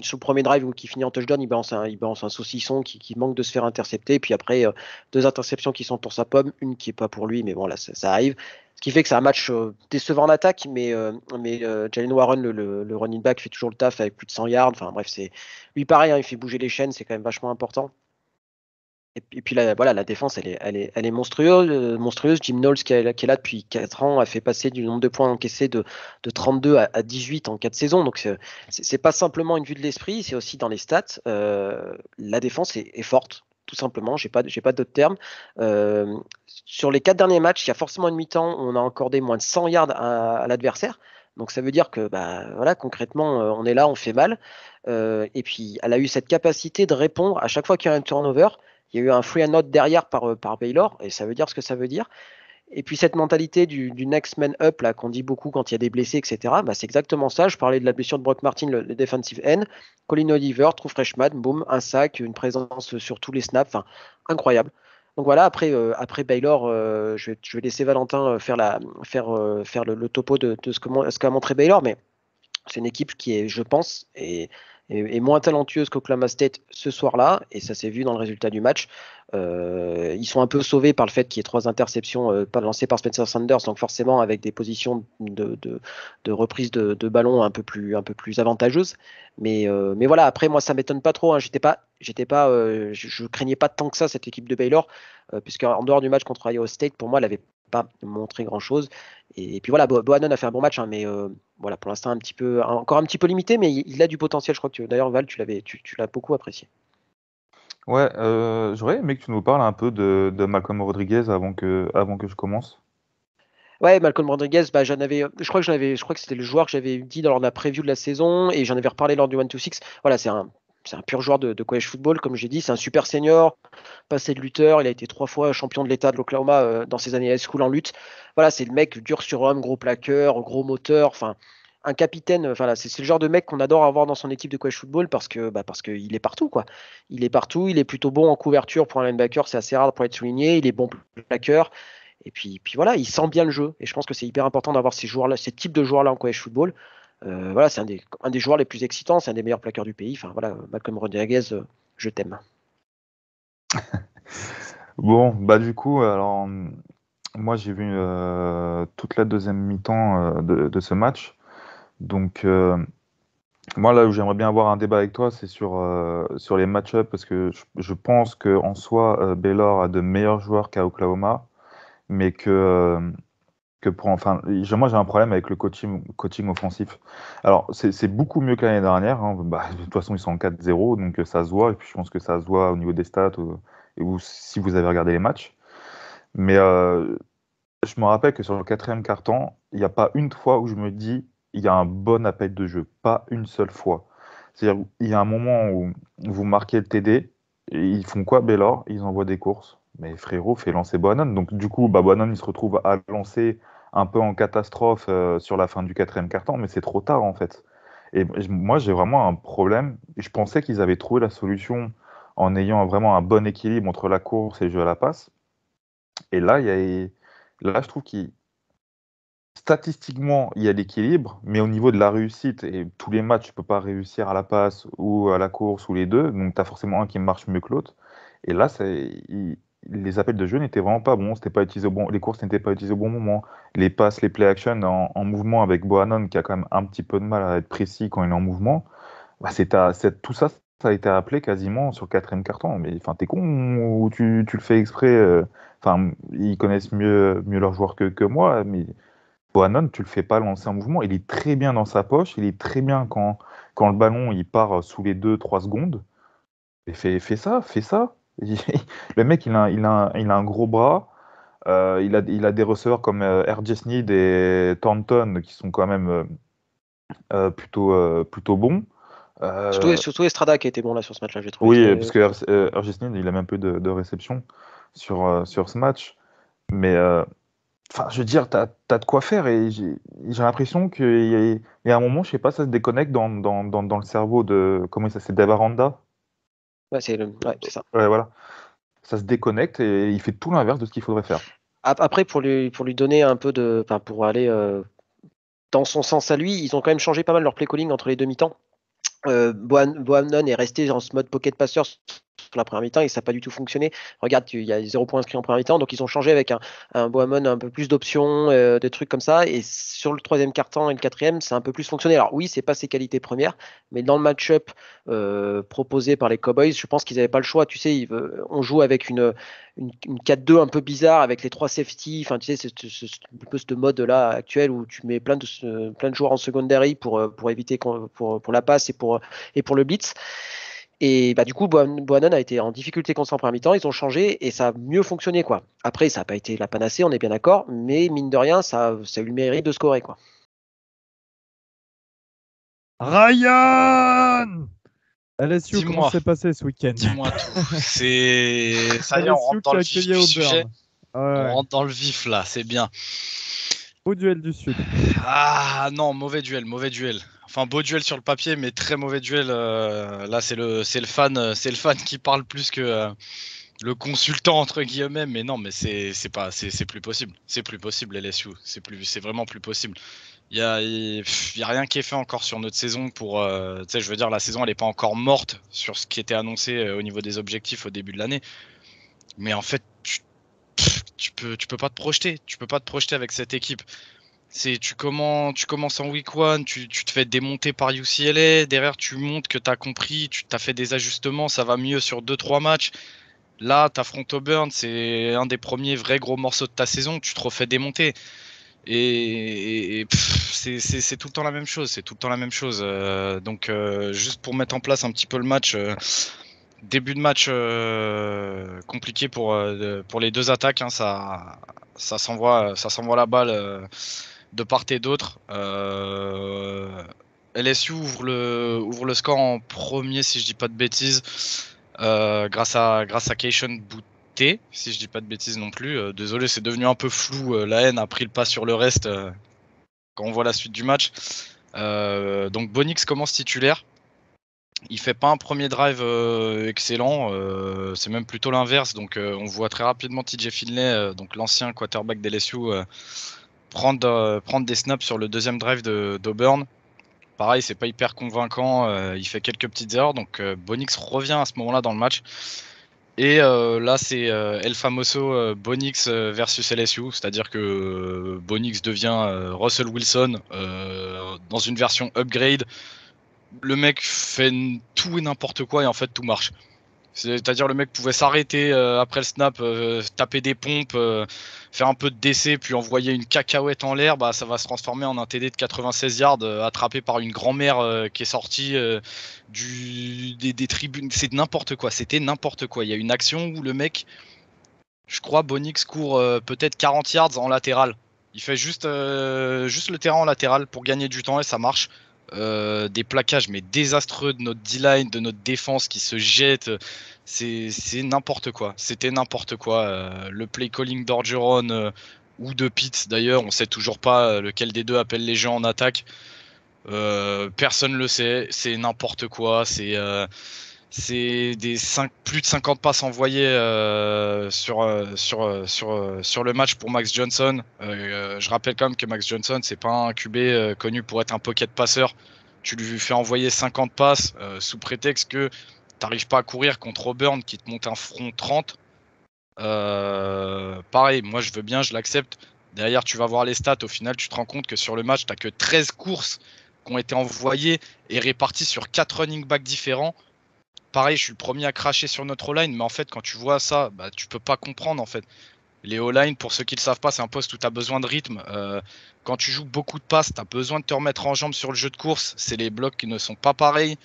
sur le premier drive qui finit en touchdown, il balance un saucisson qui manque de se faire intercepter. Et puis après, 2 interceptions qui sont pour sa pomme, une qui est pas pour lui, mais bon, là, ça arrive. Ce qui fait que c'est un match décevant en attaque, mais Jalen Warren, le running back, fait toujours le taf avec plus de 100 yards. Enfin bref, lui pareil, hein, il fait bouger les chaînes, c'est quand même vachement important. Et puis là, voilà, la défense, elle est monstrueuse. Jim Knowles, qui est là depuis 4 ans, a fait passer du nombre de points encaissés de 32 à 18 en 4 saisons. Donc, c'est pas simplement une vue de l'esprit, c'est aussi dans les stats. La défense est forte, tout simplement. J'ai pas d'autres termes. Sur les 4 derniers matchs, il y a forcément une mi-temps où on a accordé moins de 100 yards à l'adversaire. Donc, ça veut dire que, voilà, concrètement, on est là, on fait mal. Et puis, elle a eu cette capacité de répondre à chaque fois qu'il y a un turnover. Il y a eu un free and out derrière par Baylor, et ça veut dire ce que ça veut dire. Et puis cette mentalité du next man up, là, qu'on dit beaucoup quand il y a des blessés, etc., c'est exactement ça. Je parlais de la blessure de Brock Martin, le defensive end. Colin Oliver, true freshman, boum, un sac, une présence sur tous les snaps, incroyable. Donc voilà, après Baylor, je vais laisser Valentin faire le topo de ce qu'a montré Baylor, mais c'est une équipe qui est, je pense, est moins talentueuse qu'Oklahoma State ce soir-là, et ça s'est vu dans le résultat du match. Ils sont un peu sauvés par le fait qu'il y ait 3 interceptions pas lancées par Spencer Sanders, donc forcément avec des positions de reprise de ballon un peu plus avantageuses. Mais voilà, après moi ça m'étonne pas trop. Hein. Je craignais pas tant que ça cette équipe de Baylor, puisque en dehors du match contre Iowa State, pour moi, elle avait pas montré grand-chose. Et puis voilà, Bohannon a fait un bon match, hein, mais voilà, pour l'instant encore un petit peu limité, mais il a du potentiel. Je crois que d'ailleurs Val, tu l'as beaucoup apprécié. Ouais, j'aurais aimé que tu nous parles un peu de Malcolm Rodriguez avant que je commence. Ouais, Malcolm Rodriguez, je crois que c'était le joueur que j'avais dit lors de la preview de la saison et j'en avais reparlé lors du 1-2-6. Voilà, c'est un pur joueur de college football, comme j'ai dit. C'est un super senior, passé de lutteur. Il a été 3 fois champion de l'État de l'Oklahoma dans ses années high school en lutte. Voilà, c'est le mec dur sur homme, gros plaqueur, gros moteur. Enfin, un capitaine. Voilà, c'est le genre de mec qu'on adore avoir dans son équipe de college football parce qu'il est partout, quoi. Il est partout. Il est plutôt bon en couverture pour un linebacker. C'est assez rare pour être souligné. Il est bon plaqueur. Et puis voilà, il sent bien le jeu. Et je pense que c'est hyper important d'avoir ces types de joueurs-là en college football. Voilà, c'est un des joueurs les plus excitants, c'est un des meilleurs plaqueurs du pays. Enfin voilà, Malcolm Rodriguez, je t'aime. Bon, du coup, alors moi j'ai vu toute la deuxième mi-temps de ce match. Donc moi là où j'aimerais bien avoir un débat avec toi, c'est sur les match-ups parce que je pense que en soi Baylor a de meilleurs joueurs qu'à Oklahoma, mais moi j'ai un problème avec le coaching offensif. Alors c'est beaucoup mieux que l'année dernière. Hein. De toute façon ils sont en 4-0, donc ça se voit. Et puis je pense que ça se voit au niveau des stats ou si vous avez regardé les matchs. Mais je me rappelle que sur le 4e quart-temps, il n'y a pas une fois où je me dis il y a un bon appel de jeu. Pas une seule fois. C'est-à-dire il y a un moment où vous marquez le TD et ils font quoi Baylor? Ils envoient des courses. Mais frérot, fais lancer Bohannon. Donc du coup, Bohannon il se retrouve à lancer un peu en catastrophe sur la fin du 4e quart-temps, mais c'est trop tard en fait. Et moi j'ai vraiment un problème. Je pensais qu'ils avaient trouvé la solution en ayant vraiment un bon équilibre entre la course et le jeu à la passe. Et là, là je trouve qu'il statistiquement, il y a l'équilibre, mais au niveau de la réussite, et tous les matchs, tu peux pas réussir à la passe ou à la course ou les deux, donc tu as forcément un qui marche mieux que l'autre. Et là, les appels de jeu n'étaient vraiment pas bons, c'était pas utilisé les courses n'étaient pas utilisées au bon moment, les passes, les play action en mouvement avec Bohannon, qui a quand même un petit peu de mal à être précis quand il est en mouvement, tout ça, ça a été appelé quasiment sur le 4e quart-temps. Mais enfin, t'es con ou tu le fais exprès Enfin, ils connaissent mieux leurs joueurs que moi, mais Bohannon, tu le fais pas lancer en mouvement. Il est très bien dans sa poche. Il est très bien quand le ballon il part sous les 2-3 secondes. Et fais ça, fais ça. Le mec, il a un gros bras. Il a des receveurs comme R.J. Sneed et Thornton qui sont quand même plutôt bons. Surtout Estrada qui a été bon là sur ce match-là, j'ai trouvé. Oui, parce que RG Sneed, il a même un peu de réception sur ce match. Mais enfin, je veux dire, t'as de quoi faire et j'ai l'impression qu'il y a un moment, je sais pas, ça se déconnecte dans le cerveau de, comment ça, c'est Dave Aranda. Ouais, c'est ça. Ouais, voilà. Ça se déconnecte et il fait tout l'inverse de ce qu'il faudrait faire. Après, pour lui donner un peu de. Enfin, pour aller dans son sens à lui, ils ont quand même changé pas mal leur play calling entre les deux mi-temps. Bohannon est resté dans ce mode pocket passer sur la première mi-temps et ça n'a pas du tout fonctionné. Regarde, il y a 0 points inscrits en première mi-temps, donc ils ont changé avec un Bohannon un peu plus d'options, des trucs comme ça. Et sur le troisième quart-temps et le quatrième, ça a un peu plus fonctionné. Alors oui, c'est pas ses qualités premières, mais dans le match-up proposé par les Cowboys, je pense qu'ils n'avaient pas le choix. Tu sais, on joue avec une 4-2 un peu bizarre avec les 3 safety. Enfin, tu sais, un peu ce mode-là actuel où tu mets plein de joueurs en secondary pour éviter pour la passe et pour le blitz. Et bah, du coup, Bohannon a été en difficulté contre en première mi-temps. Ils ont changé et ça a mieux fonctionné, quoi. Après, ça n'a pas été la panacée, on est bien d'accord, mais mine de rien, ça a eu le mérite de scorer, quoi. Ryan LSU, comment Dis-moi. s'est passé ce week-end? Dis-moi tout. Ça y est, on rentre LSU dans qui a le vif accueilli du Auburn. sujet. Ouais, On ouais. rentre dans le vif là, c'est bien. Beau duel du Sud. Ah non, mauvais duel, mauvais duel. Enfin, beau duel sur le papier, mais très mauvais duel. Là, c'est le fan qui parle plus que le consultant entre guillemets. Mais non, mais c'est plus possible. C'est plus possible LSU. C'est vraiment plus possible. Il y a rien qui est fait encore sur notre saison pour. Tu sais, je veux dire, la saison elle est pas encore morte sur ce qui était annoncé au niveau des objectifs au début de l'année. Mais en fait, tu peux pas te projeter. Tu peux pas te projeter avec cette équipe. Tu commences en week 1, tu te fais démonter par UCLA, derrière tu montres que tu as compris, tu t'as fait des ajustements, ça va mieux sur 2-3 matchs. Là, t'affrontes Auburn, c'est un des premiers vrais gros morceaux de ta saison, tu te refais démonter. Et c'est tout le temps la même chose, c'est tout le temps la même chose. Donc juste pour mettre en place un petit peu le match, début de match compliqué pour les deux attaques, hein, ça s'envoie la balle de part et d'autre. LSU ouvre le score en premier, si je dis pas de bêtises, grâce à Keishon Boutte, si je dis pas de bêtises non plus. Désolé, c'est devenu un peu flou. La haine a pris le pas sur le reste quand on voit la suite du match. Donc Bonix commence titulaire. Il fait pas un premier drive excellent, c'est même plutôt l'inverse. Donc on voit très rapidement TJ Finley, donc l'ancien quarterback d'LSU, prendre des snaps sur le deuxième drive d'Auburn. Pareil, c'est pas hyper convaincant, il fait quelques petites erreurs, donc Bonix revient à ce moment-là dans le match. Et là, c'est El Famoso Bonix versus LSU, c'est-à-dire que Bonix devient Russell Wilson dans une version upgrade. Le mec fait tout et n'importe quoi et en fait tout marche. C'est-à-dire le mec pouvait s'arrêter après le snap, taper des pompes, faire un peu de décès, puis envoyer une cacahuète en l'air, bah, ça va se transformer en un TD de 96 yards attrapé par une grand-mère qui est sortie des tribunes. C'est n'importe quoi, c'était n'importe quoi. Il y a une action où le mec, je crois, Bonix court peut-être 40 yards en latéral. Il fait juste le terrain en latéral pour gagner du temps et ça marche. Des plaquages mais désastreux de notre D-line, de notre défense qui se jette, c'est n'importe quoi. C'était n'importe quoi. Le play calling d'Orgeron ou de Pitts d'ailleurs, on sait toujours pas lequel des deux appelle les gens en attaque. Personne le sait, c'est n'importe quoi. C'est plus de 50 passes envoyées sur le match pour Max Johnson. Je rappelle quand même que Max Johnson, c'est pas un QB connu pour être un pocket passeur. Tu lui fais envoyer 50 passes sous prétexte que t'arrives pas à courir contre Auburn qui te monte un front 30. Pareil, moi je veux bien, je l'accepte. Derrière, tu vas voir les stats. Au final, tu te rends compte que sur le match, t'as que 13 courses qui ont été envoyées et réparties sur 4 running backs différents. Pareil, je suis le premier à cracher sur notre O-line, mais en fait, quand tu vois ça, bah, tu peux pas comprendre en fait. Les O-line, pour ceux qui ne le savent pas, c'est un poste où tu as besoin de rythme. Quand tu joues beaucoup de passes, tu as besoin de te remettre en jambe sur le jeu de course. C'est les blocs qui ne sont pas pareils.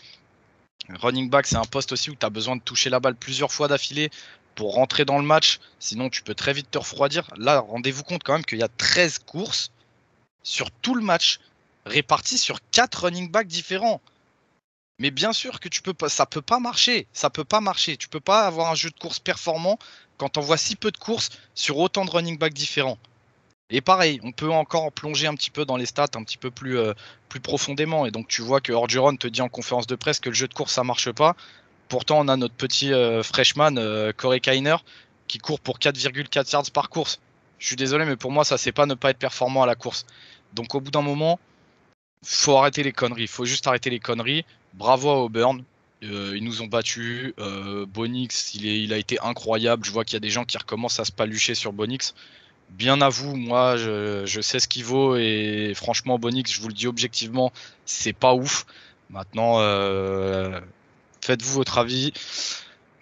Running back, c'est un poste aussi où tu as besoin de toucher la balle plusieurs fois d'affilée pour rentrer dans le match. Sinon, tu peux très vite te refroidir. Là, rendez-vous compte quand même qu'il y a 13 courses sur tout le match, réparties sur 4 running backs différents. Mais bien sûr que ça peut pas marcher. Ça peut pas marcher. Tu peux pas avoir un jeu de course performant quand t'envoies si peu de courses sur autant de running backs différents. Et pareil, on peut encore en plonger un petit peu dans les stats un petit peu plus profondément. Et donc tu vois que Orgeron te dit en conférence de presse que le jeu de course ça marche pas. Pourtant on a notre petit freshman Corey Kiner qui court pour 4,4 yards par course. Je suis désolé, mais pour moi ça c'est pas ne pas être performant à la course. Donc au bout d'un moment, faut arrêter les conneries. Faut juste arrêter les conneries. Bravo à Auburn. Ils nous ont battus. Bonix, il a été incroyable. Je vois qu'il y a des gens qui recommencent à se palucher sur Bonix. Bien à vous, moi je sais ce qu'il vaut et franchement Bonix, je vous le dis objectivement, c'est pas ouf. Maintenant, faites-vous votre avis.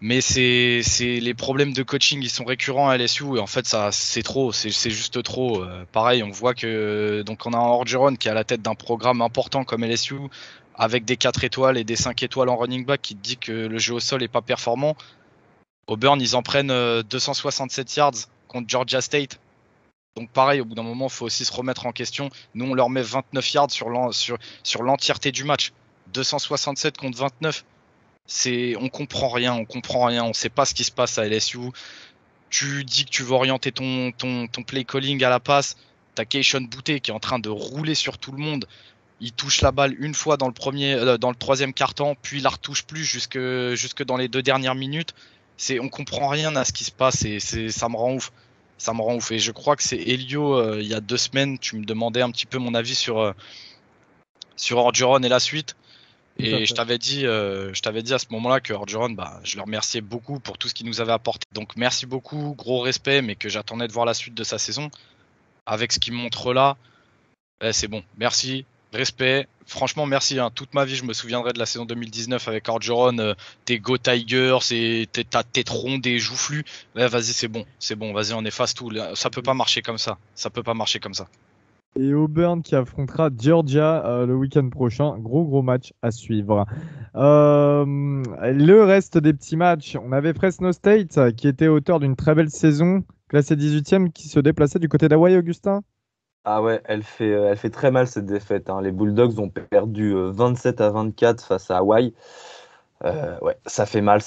Mais c'est les problèmes de coaching, ils sont récurrents à LSU et en fait ça c'est trop, c'est juste trop. Pareil, on voit que donc on a un Orgeron qui est à la tête d'un programme important comme LSU avec des 4 étoiles et des 5 étoiles en running back qui te dit que le jeu au sol est pas performant. Auburn, ils en prennent 267 yards contre Georgia State. Donc pareil, au bout d'un moment, il faut aussi se remettre en question. Nous, on leur met 29 yards sur l'entièreté du match. 267 contre 29. On comprend rien, on sait pas ce qui se passe à LSU. Tu dis que tu veux orienter ton play calling à la passe. T'as Keishon Boutte qui est en train de rouler sur tout le monde. Il touche la balle une fois dans le troisième quart-temps, puis il la retouche plus jusque dans les 2 dernières minutes. On comprend rien à ce qui se passe et ça me rend ouf. Ça me rend ouf. Et je crois que c'est Elio, il y a 2 semaines, tu me demandais un petit peu mon avis sur Orgeron et la suite. Et je t'avais dit à ce moment-là que Orgeron, je le remerciais beaucoup pour tout ce qu'il nous avait apporté. Donc merci beaucoup, gros respect, mais que j'attendais de voir la suite de sa saison. Avec ce qu'il montre là, c'est bon. Merci, respect. Franchement, merci. Toute ma vie, je me souviendrai de la saison 2019 avec Orgeron. T'es Go Tigers, t'as tête ronde et joufflu. Vas-y, c'est bon. Vas-y, on efface tout. Ça peut pas marcher comme ça. Et Auburn qui affrontera Georgia le week-end prochain. Gros match à suivre. Le reste des petits matchs, on avait Fresno State qui était auteur d'une très belle saison, classé 18e, qui se déplaçait du côté d'Hawaï, Augustin. Ah ouais, elle fait très mal cette défaite, hein. Les Bulldogs ont perdu 27-24 face à Hawaï. Ouais, ça fait mal.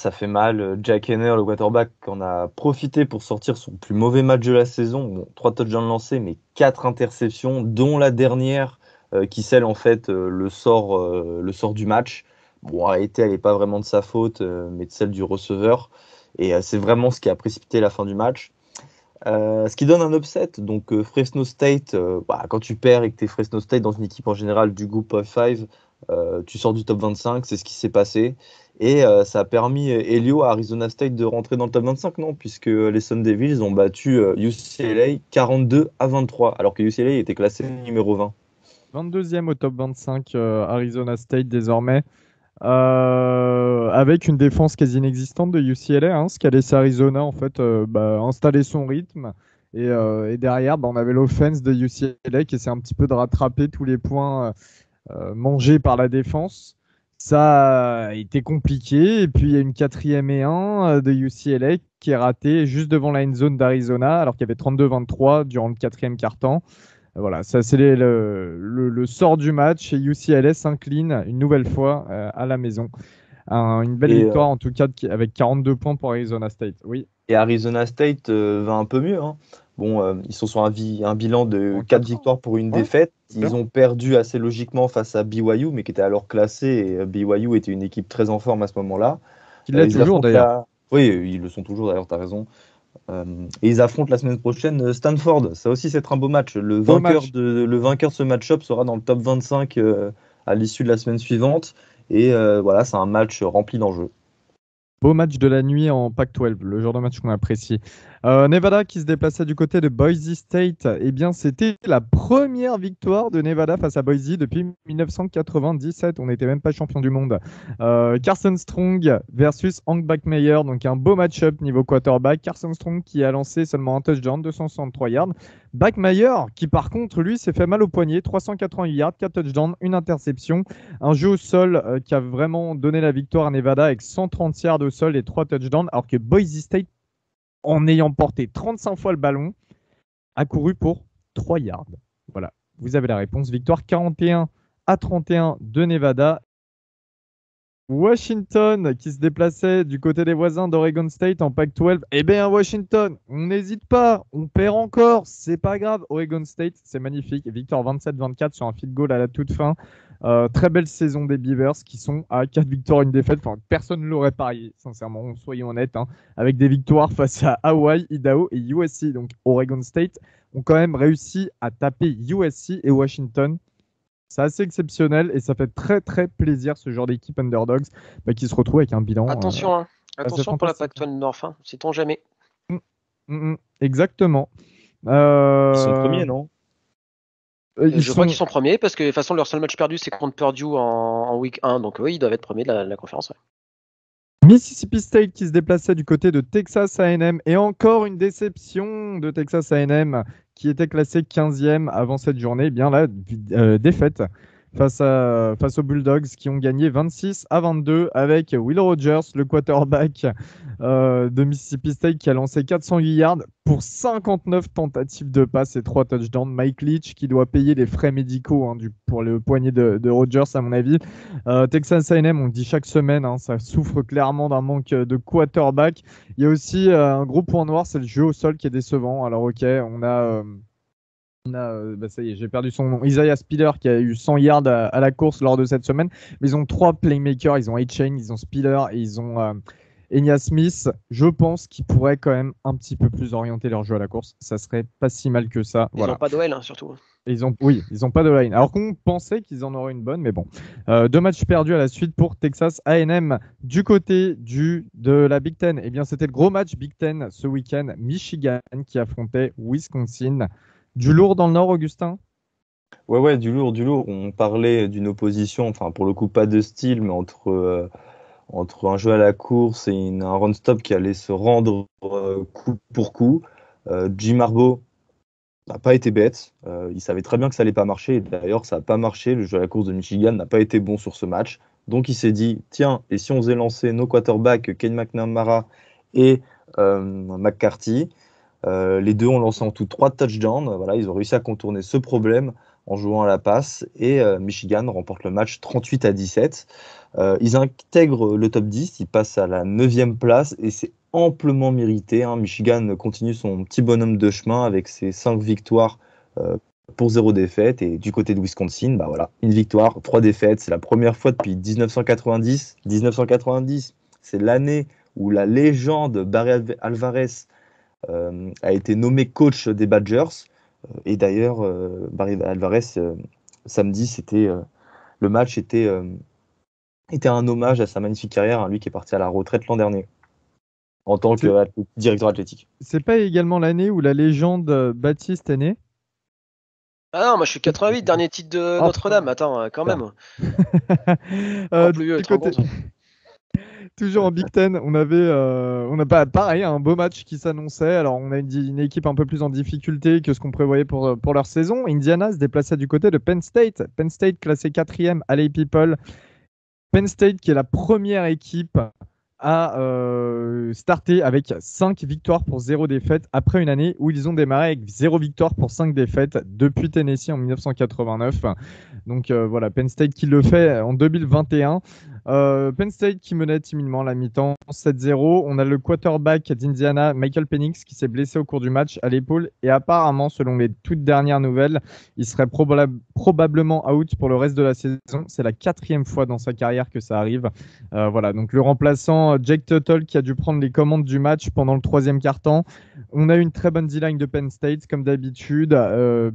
Jack Henner, le quarterback, en a profité pour sortir son plus mauvais match de la saison. Bon, 3 touchdowns lancés, mais 4 interceptions, dont la dernière qui scelle en fait le sort du match. Bon, en réalité, elle n'est pas vraiment de sa faute, mais de celle du receveur. Et c'est vraiment ce qui a précipité la fin du match. Ce qui donne un upset, donc Fresno State, quand tu perds et que tu es Fresno State dans une équipe en général du Group of 5, tu sors du top 25, c'est ce qui s'est passé. Et ça a permis Elio à Arizona State de rentrer dans le top 25, non, puisque les Sun Devils ont battu UCLA 42-23, alors que UCLA était classé numéro 20. 22e au top 25, Arizona State désormais. Avec une défense quasi inexistante de UCLA, ce qui a laissé Arizona en fait installer son rythme. Et derrière, on avait l'offense de UCLA qui essaie un petit peu de rattraper tous les points mangés par la défense. Ça a été compliqué. Et puis il y a une 4e et 1 de UCLA qui est ratée juste devant la end zone d'Arizona, alors qu'il y avait 32-23 durant le 4e quart-temps. Voilà, ça c'est le sort du match et UCLA s'incline une nouvelle fois à la maison. Une belle victoire en tout cas avec 42 points pour Arizona State. Oui. Et Arizona State va un peu mieux, hein. Bon, ils sont sur un bilan de 4 victoires pour une défaite. Ils ont perdu assez logiquement face à BYU, mais qui était alors classé. Et BYU était une équipe très en forme à ce moment-là. Qui l'est toujours d'ailleurs. Oui, ils le sont toujours d'ailleurs, tu as raison. Et ils affrontent la semaine prochaine Stanford. Ça aussi, c'est un beau match. Le vainqueur de ce match-up sera dans le top 25 à l'issue de la semaine suivante. Et voilà, c'est un match rempli d'enjeux. Beau match de la nuit en Pac-12, le genre de match qu'on apprécie. Nevada qui se déplaçait du côté de Boise State, eh bien c'était la première victoire de Nevada face à Boise depuis 1997. On n'était même pas champion du monde. Carson Strong versus Hank Bachmeier, donc un beau match-up niveau quarterback. Carson Strong qui a lancé seulement un touchdown, 263 yards. Bachmeier qui par contre lui s'est fait mal au poignet, 388 yards, 4 touchdowns, une interception. Un jeu au sol qui a vraiment donné la victoire à Nevada avec 130 yards au sol et 3 touchdowns, alors que Boise State, en ayant porté 35 fois le ballon, a couru pour 3 yards. Voilà, vous avez la réponse. Victoire 41-31 de Nevada. Washington qui se déplaçait du côté des voisins d'Oregon State en Pac-12. Eh bien, Washington, on n'hésite pas, on perd encore, c'est pas grave. Oregon State, c'est magnifique. Victoire 27-24 sur un field goal à la toute fin. Très belle saison des Beavers qui sont à 4 victoires, une défaite. Enfin, personne ne l'aurait parié, sincèrement, soyons honnêtes, hein, avec des victoires face à Hawaii, Idaho et USC. Donc, Oregon State ont quand même réussi à taper USC et Washington. C'est assez exceptionnel et ça fait très très plaisir ce genre d'équipe underdogs qui se retrouve avec un bilan. Attention, hein. assez Attention pour la fantastique. Pac-12 Nord, hein. Sait-on jamais. Exactement. Ils sont premiers, non? Je crois qu'ils sont premiers parce que de toute façon leur seul match perdu c'est contre Purdue en week 1, donc oui ils doivent être premiers de la conférence. Ouais. Mississippi State qui se déplaçait du côté de Texas A&M et encore une déception de Texas A&M qui était classé 15e avant cette journée. Eh bien là, défaite face aux Bulldogs qui ont gagné 26-22 avec Will Rogers, le quarterback de Mississippi State qui a lancé 408 yards pour 59 tentatives de passe et 3 touchdowns. Mike Leach qui doit payer les frais médicaux pour le poignet de Rogers à mon avis. Texas A&M, on le dit chaque semaine, hein, ça souffre clairement d'un manque de quarterback. Il y a aussi un gros point noir, c'est le jeu au sol qui est décevant. Alors ok, on a ça y est, j'ai perdu son nom. Isaiah Spiller qui a eu 100 yards à la course lors de cette semaine. Mais ils ont 3 playmakers. Ils ont A-Chain, ils ont Spiller et ils ont Enya Smith. Je pense qu'ils pourraient quand même un petit peu plus orienter leur jeu à la course. Ça serait pas si mal que ça. Ils n'ont pas d'OL hein, surtout. Et ils ont pas de line. Alors qu'on pensait qu'ils en auraient une bonne, mais bon. 2 matchs perdus à la suite pour Texas A&M. Du côté de la Big Ten, eh bien c'était le gros match Big Ten ce week-end. Michigan qui affrontait Wisconsin. Du lourd dans le Nord, Augustin? Ouais, du lourd. On parlait d'une opposition, enfin pour le coup pas de style, mais entre un jeu à la course et un run-stop qui allait se rendre coup pour coup. Jim Harbaugh n'a pas été bête. Il savait très bien que ça allait pas marcher. Et d'ailleurs, ça n'a pas marché. Le jeu à la course de Michigan n'a pas été bon sur ce match. Donc il s'est dit, tiens, et si on faisait lancer nos quarterbacks, Ken McNamara et McCarthy, les deux ont lancé en tout 3 touchdowns. Voilà, ils ont réussi à contourner ce problème en jouant à la passe. Et Michigan remporte le match 38-17. Ils intègrent le top 10, ils passent à la 9e place et c'est amplement mérité. Hein. Michigan continue son petit bonhomme de chemin avec ses 5 victoires pour 0 défaite. Et du côté de Wisconsin, bah voilà, une victoire, 3 défaites. C'est la première fois depuis 1990. 1990, c'est l'année où la légende Barry Alvarez a été nommé coach des Badgers. Et d'ailleurs, Barry Alvarez, samedi, le match était un hommage à sa magnifique carrière, hein, lui qui est parti à la retraite l'an dernier en tant que directeur athlétique. C'est pas également l'année où la légende Baptiste est né? Ah non, moi je suis 88, dernier titre de Notre-Dame. Attends, quand même. Plus vieux, Toujours en Big Ten, on a pas pareil un beau match qui s'annonçait. Alors on a une équipe un peu plus en difficulté que ce qu'on prévoyait pour leur saison. Indiana se déplaçait du côté de Penn State. Penn State classé 4e, Alley People. Penn State qui est la première équipe à starter avec 5 victoires pour 0 défaite après une année où ils ont démarré avec 0 victoire pour 5 défaites depuis Tennessee en 1989. Donc voilà, Penn State qui le fait en 2021. Penn State qui menait timidement à la mi-temps 7-0. On a le quarterback d'Indiana, Michael Penix, qui s'est blessé au cours du match à l'épaule. Et apparemment, selon les toutes dernières nouvelles, il serait probablement out pour le reste de la saison. C'est la 4e fois dans sa carrière que ça arrive. Voilà, donc le remplaçant Jake Tuttle qui a dû prendre les commandes du match pendant le 3e quart-temps. On a eu une très bonne D-line de Penn State, comme d'habitude.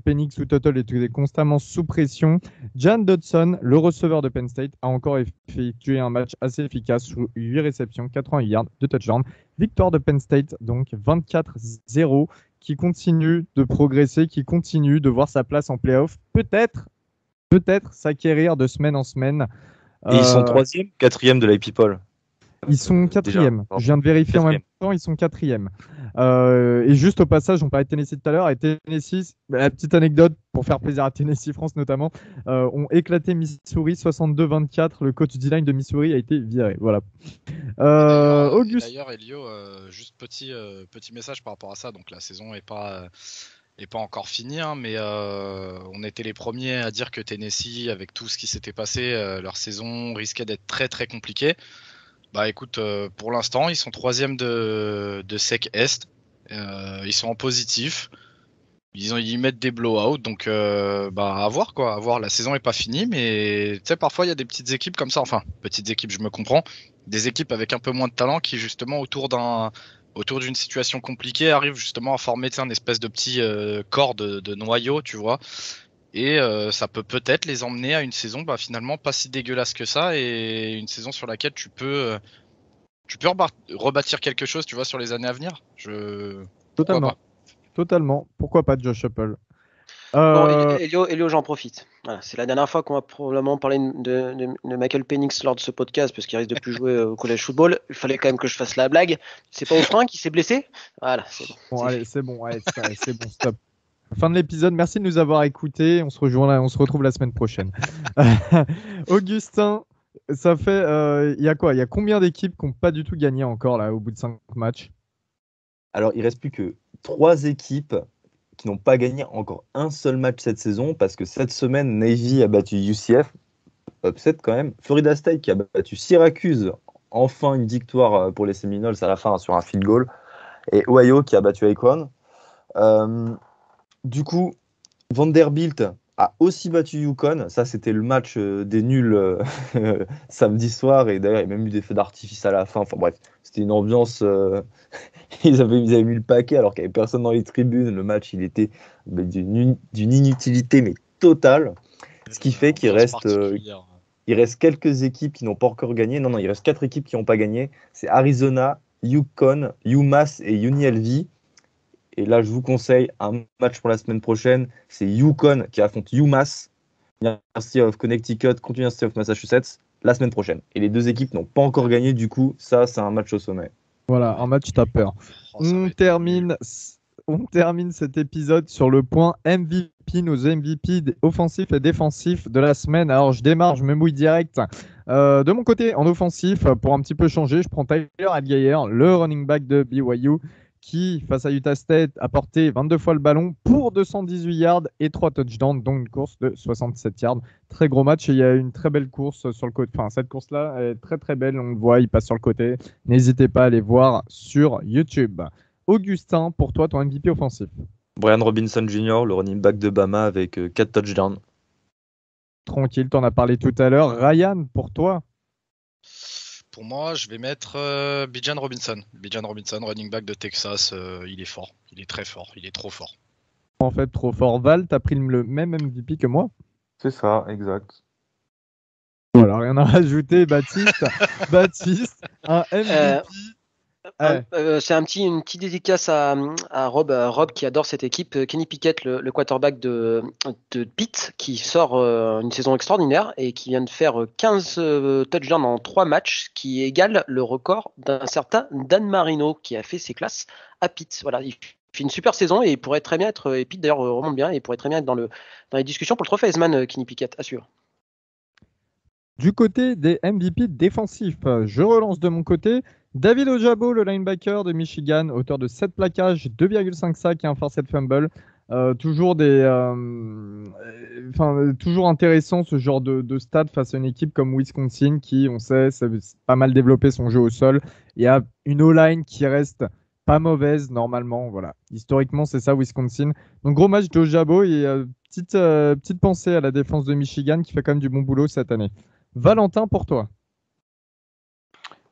Penix ou Tuttle étaient constamment sous pression. Jan Dodson, le receveur de Penn State, a encore effectué un match assez efficace sous 8 réceptions, 88 yards, 2 touchdowns. Victoire de Penn State, donc 24-0, qui continue de progresser, qui continue de voir sa place en playoff. Peut-être s'acquérir de semaine en semaine. Et ils sont 3e, 4e de la People. Ils sont 4e. Je viens de vérifier 4e. En même temps, ils sont 4e. Et juste au passage, on parlait de Tennessee tout à l'heure. Et Tennessee, la petite anecdote pour faire plaisir à Tennessee France notamment, ont éclaté Missouri 62-24. Le coach D-line de Missouri a été viré. Voilà. D'ailleurs, Elio, juste petit message par rapport à ça. Donc la saison est pas est pas encore fini, hein, mais on était les premiers à dire que Tennessee, avec tout ce qui s'était passé, leur saison risquait d'être très très compliquée. Bah écoute, pour l'instant, ils sont 3e de SEC Est. Ils sont en positif. Ils mettent des blowouts, donc à voir quoi. À voir. La saison est pas finie, mais tu sais, parfois il y a des petites équipes comme ça. Enfin, petites équipes, je me comprends. Des équipes avec un peu moins de talent qui justement autour d'une situation compliquée arrivent justement à former un espèce de petit corps de noyau, tu vois. Et ça peut peut-être les emmener à une saison finalement pas si dégueulasse que ça, et une saison sur laquelle tu peux rebâtir quelque chose, tu vois, sur les années à venir. Pourquoi Totalement. pas. Totalement. Pourquoi pas Josh Apple? Bon, Elio, j'en profite. Voilà, c'est la dernière fois qu'on va probablement parler de Michael Penix lors de ce podcast, parce qu'il risque de plus jouer au college football. Il fallait quand même que je fasse la blague. C'est pas au frein qui s'est blessé? Voilà, c'est bon. Bon, C'est allez, fait. c'est bon, allez, c'est bon, stop. Fin de l'épisode, merci de nous avoir écoutés. On se retrouve la semaine prochaine. Augustin, ça fait, il y a quoi? Il y a combien d'équipes qui n'ont pas du tout gagné encore là au bout de 5 matchs? Alors, il reste plus que 3 équipes qui n'ont pas gagné encore un seul match cette saison, parce que cette semaine, Navy a battu UCF, upset quand même. Florida State qui a battu Syracuse, enfin une victoire pour les Seminoles à la fin sur un field goal, et Ohio qui a battu Akron. Du coup, Vanderbilt a aussi battu UConn. Ça, c'était le match des nuls samedi soir. Et d'ailleurs, il y a même eu des feux d'artifice à la fin. Enfin bref, c'était une ambiance. Ils avaient mis le paquet alors qu'il n'y avait personne dans les tribunes. Le match, il était d'une inutilité, mais totale. Ce qui fait qu'il reste, il reste quelques équipes qui n'ont pas encore gagné. Non, il reste 4 équipes qui n'ont pas gagné. C'est Arizona, UConn, UMass et UNLV. Et là, je vous conseille un match pour la semaine prochaine. C'est UConn qui affronte UMass, University of Connecticut contre University of Massachusetts, la semaine prochaine. Et les 2 équipes n'ont pas encore gagné. Du coup, ça, c'est un match au sommet. Voilà, un match tapeur. On termine cet épisode sur le point MVP, nos MVP offensifs et défensifs de la semaine. Alors, je démarre, je me mouille direct. De mon côté, en offensif, pour un petit peu changer, je prends Tyler Allgeier, le running back de BYU, qui, face à Utah State, a porté 22 fois le ballon pour 218 yards et 3 touchdowns, donc une course de 67 yards. Très gros match, et il y a une très belle course sur le côté. Enfin, cette course-là est très très belle, on le voit, il passe sur le côté. N'hésitez pas à aller voir sur YouTube. Augustin, pour toi, ton MVP offensif? Brian Robinson Jr., le running back de Bama, avec 4 touchdowns. Tranquille, t'en as parlé tout à l'heure. Ryan, pour toi? Pour moi, je vais mettre Bijan Robinson. Bijan Robinson, running back de Texas. Il est fort. Il est très fort. Il est trop fort. En fait, trop fort. Val, t'as pris le même MVP que moi? C'est ça, exact. Voilà, rien à rajouter. Baptiste, un MVP. C'est une petite dédicace à Rob qui adore cette équipe. Kenny Pickett, le quarterback de Pitt, qui sort une saison extraordinaire et qui vient de faire 15 touchdowns en 3 matchs, qui égale le record d'un certain Dan Marino qui a fait ses classes à Pitt. Voilà, il fait une super saison et il pourrait très bien être, et Pitt d'ailleurs remonte bien, et il pourrait très bien être dans les discussions pour le trophée Heisman, Kenny Pickett, à suivre. Du côté des MVP défensifs, je relance de mon côté. David Ojabo, le linebacker de Michigan, auteur de 7 plaquages, 2,5 sacs et un forced fumble. Toujours intéressant ce genre de stats face à une équipe comme Wisconsin qui, on sait, c'est pas mal développé son jeu au sol. Il y a une O-line qui reste pas mauvaise normalement. Voilà. Historiquement, c'est ça Wisconsin. Donc gros match d'Ojabo et petite pensée à la défense de Michigan qui fait quand même du bon boulot cette année. Valentin, pour toi?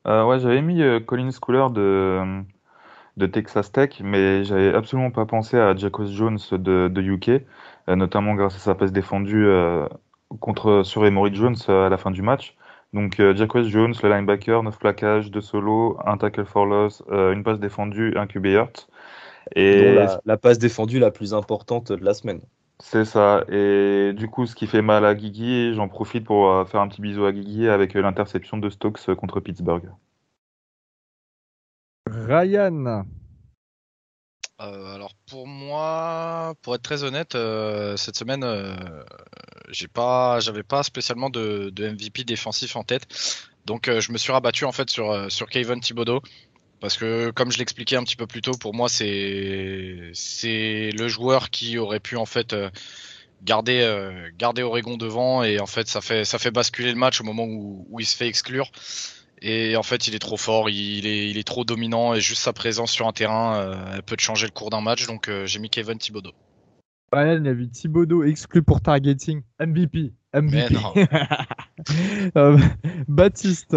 Ouais, j'avais mis Colin Schooler de Texas Tech, mais j'avais absolument pas pensé à Jacquez Jones de UK, notamment grâce à sa passe défendue sur Emory Jones à la fin du match. Donc Jacquez Jones, le linebacker, 9 plaquages, 2 solos, un tackle for loss, une passe défendue, un QB hurt. Et la passe défendue la plus importante de la semaine. C'est ça. Et du coup, ce qui fait mal à Guigui, j'en profite pour faire un petit bisou à Guigui avec l'interception de Stokes contre Pittsburgh. Ryan. Alors pour moi, pour être très honnête, cette semaine, j'avais pas spécialement de MVP défensif en tête, donc je me suis rabattu en fait sur Kayvon Thibodeau. Parce que, comme je l'expliquais un petit peu plus tôt, pour moi, c'est le joueur qui aurait pu en fait garder Oregon devant, et en fait, ça fait basculer le match au moment où il se fait exclure. Et en fait, il est trop fort, il est trop dominant, et juste sa présence sur un terrain, elle peut te changer le cours d'un match. Donc, j'ai mis Kayvon Thibodeau. Ouais, il y a vu Thibodeau exclu pour targeting. MVP. Mais non. Baptiste.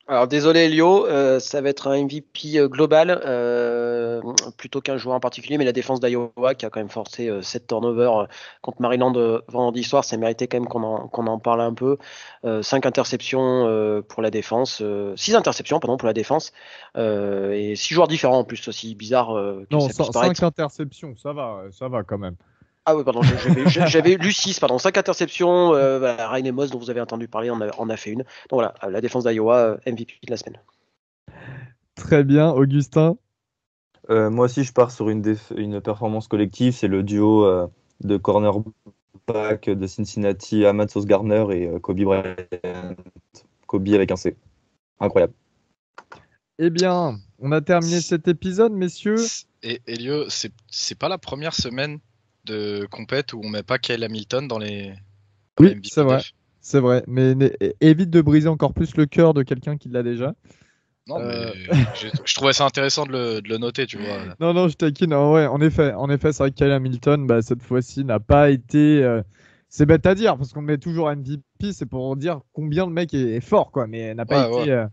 Alors désolé Elio, ça va être un MVP global plutôt qu'un joueur en particulier, mais la défense d'Iowa qui a quand même forcé 7 turnovers contre Maryland vendredi soir, ça méritait quand même qu'on en parle un peu. 5 interceptions pour la défense, 6 interceptions pardon pour la défense, et 6 joueurs différents en plus, aussi bizarre que Non, ça puisse paraître. 5 interceptions, ça va quand même. Ah oui, pardon, j'avais lu 6, pardon, 5 interceptions. Voilà, Ryan Amos, dont vous avez entendu parler, en a fait une. Donc voilà, la défense d'Iowa, MVP de la semaine. Très bien, Augustin. Moi aussi, je pars sur une performance collective. C'est le duo de cornerback de Cincinnati, Ahmad Sauce-Gardner et Kobe Bryant. Kobe avec un C. Incroyable. Eh bien, on a terminé cet épisode, messieurs. Et Elio, c'est pas la première semaine de compète où on met pas Kyle Hamilton dans les Oui, MVP c'est vrai. def. C'est vrai, mais évite de briser encore plus le cœur de quelqu'un qui l'a déjà. Non, mais je trouvais ça intéressant de le noter, tu vois. Non, je taquine. Ouais, en effet, c'est vrai que Kyle Hamilton, cette fois-ci, n'a pas été. C'est bête à dire parce qu'on le met toujours MVP, c'est pour dire combien le mec est fort, quoi, mais n'a pas été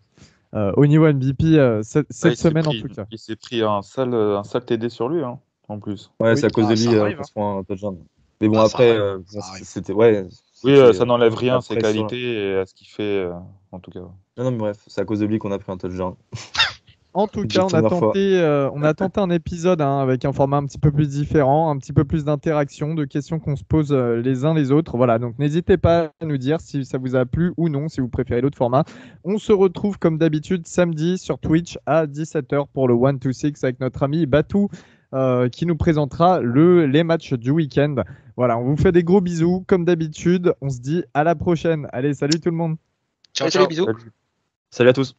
au niveau MVP cette semaine en tout cas. Il s'est pris un sale TD sur lui, hein, en plus. Ouais, Oui. c'est à cause de lui ça arrive, qu'on se prend un touchdown. Mais bon, Ah, après, ça arrive. c'était. Ouais, Oui, c'était, ça n'enlève rien à ses après, qualités et à ce qu'il fait, en tout cas. Non, mais bref, c'est à cause de lui qu'on a pris un touchdown. En tout Une cas, première fois. on a tenté un épisode avec un format un petit peu plus différent, un petit peu plus d'interaction, de questions qu'on se pose les uns les autres. Voilà, donc n'hésitez pas à nous dire si ça vous a plu ou non, si vous préférez l'autre format. On se retrouve comme d'habitude samedi sur Twitch à 17h pour le 1-2-6 avec notre ami Batou qui nous présentera les matchs du week-end. Voilà, on vous fait des gros bisous comme d'habitude. On se dit à la prochaine. Allez, salut tout le monde. Ciao, Salut, ciao. bisous. Salut à tous.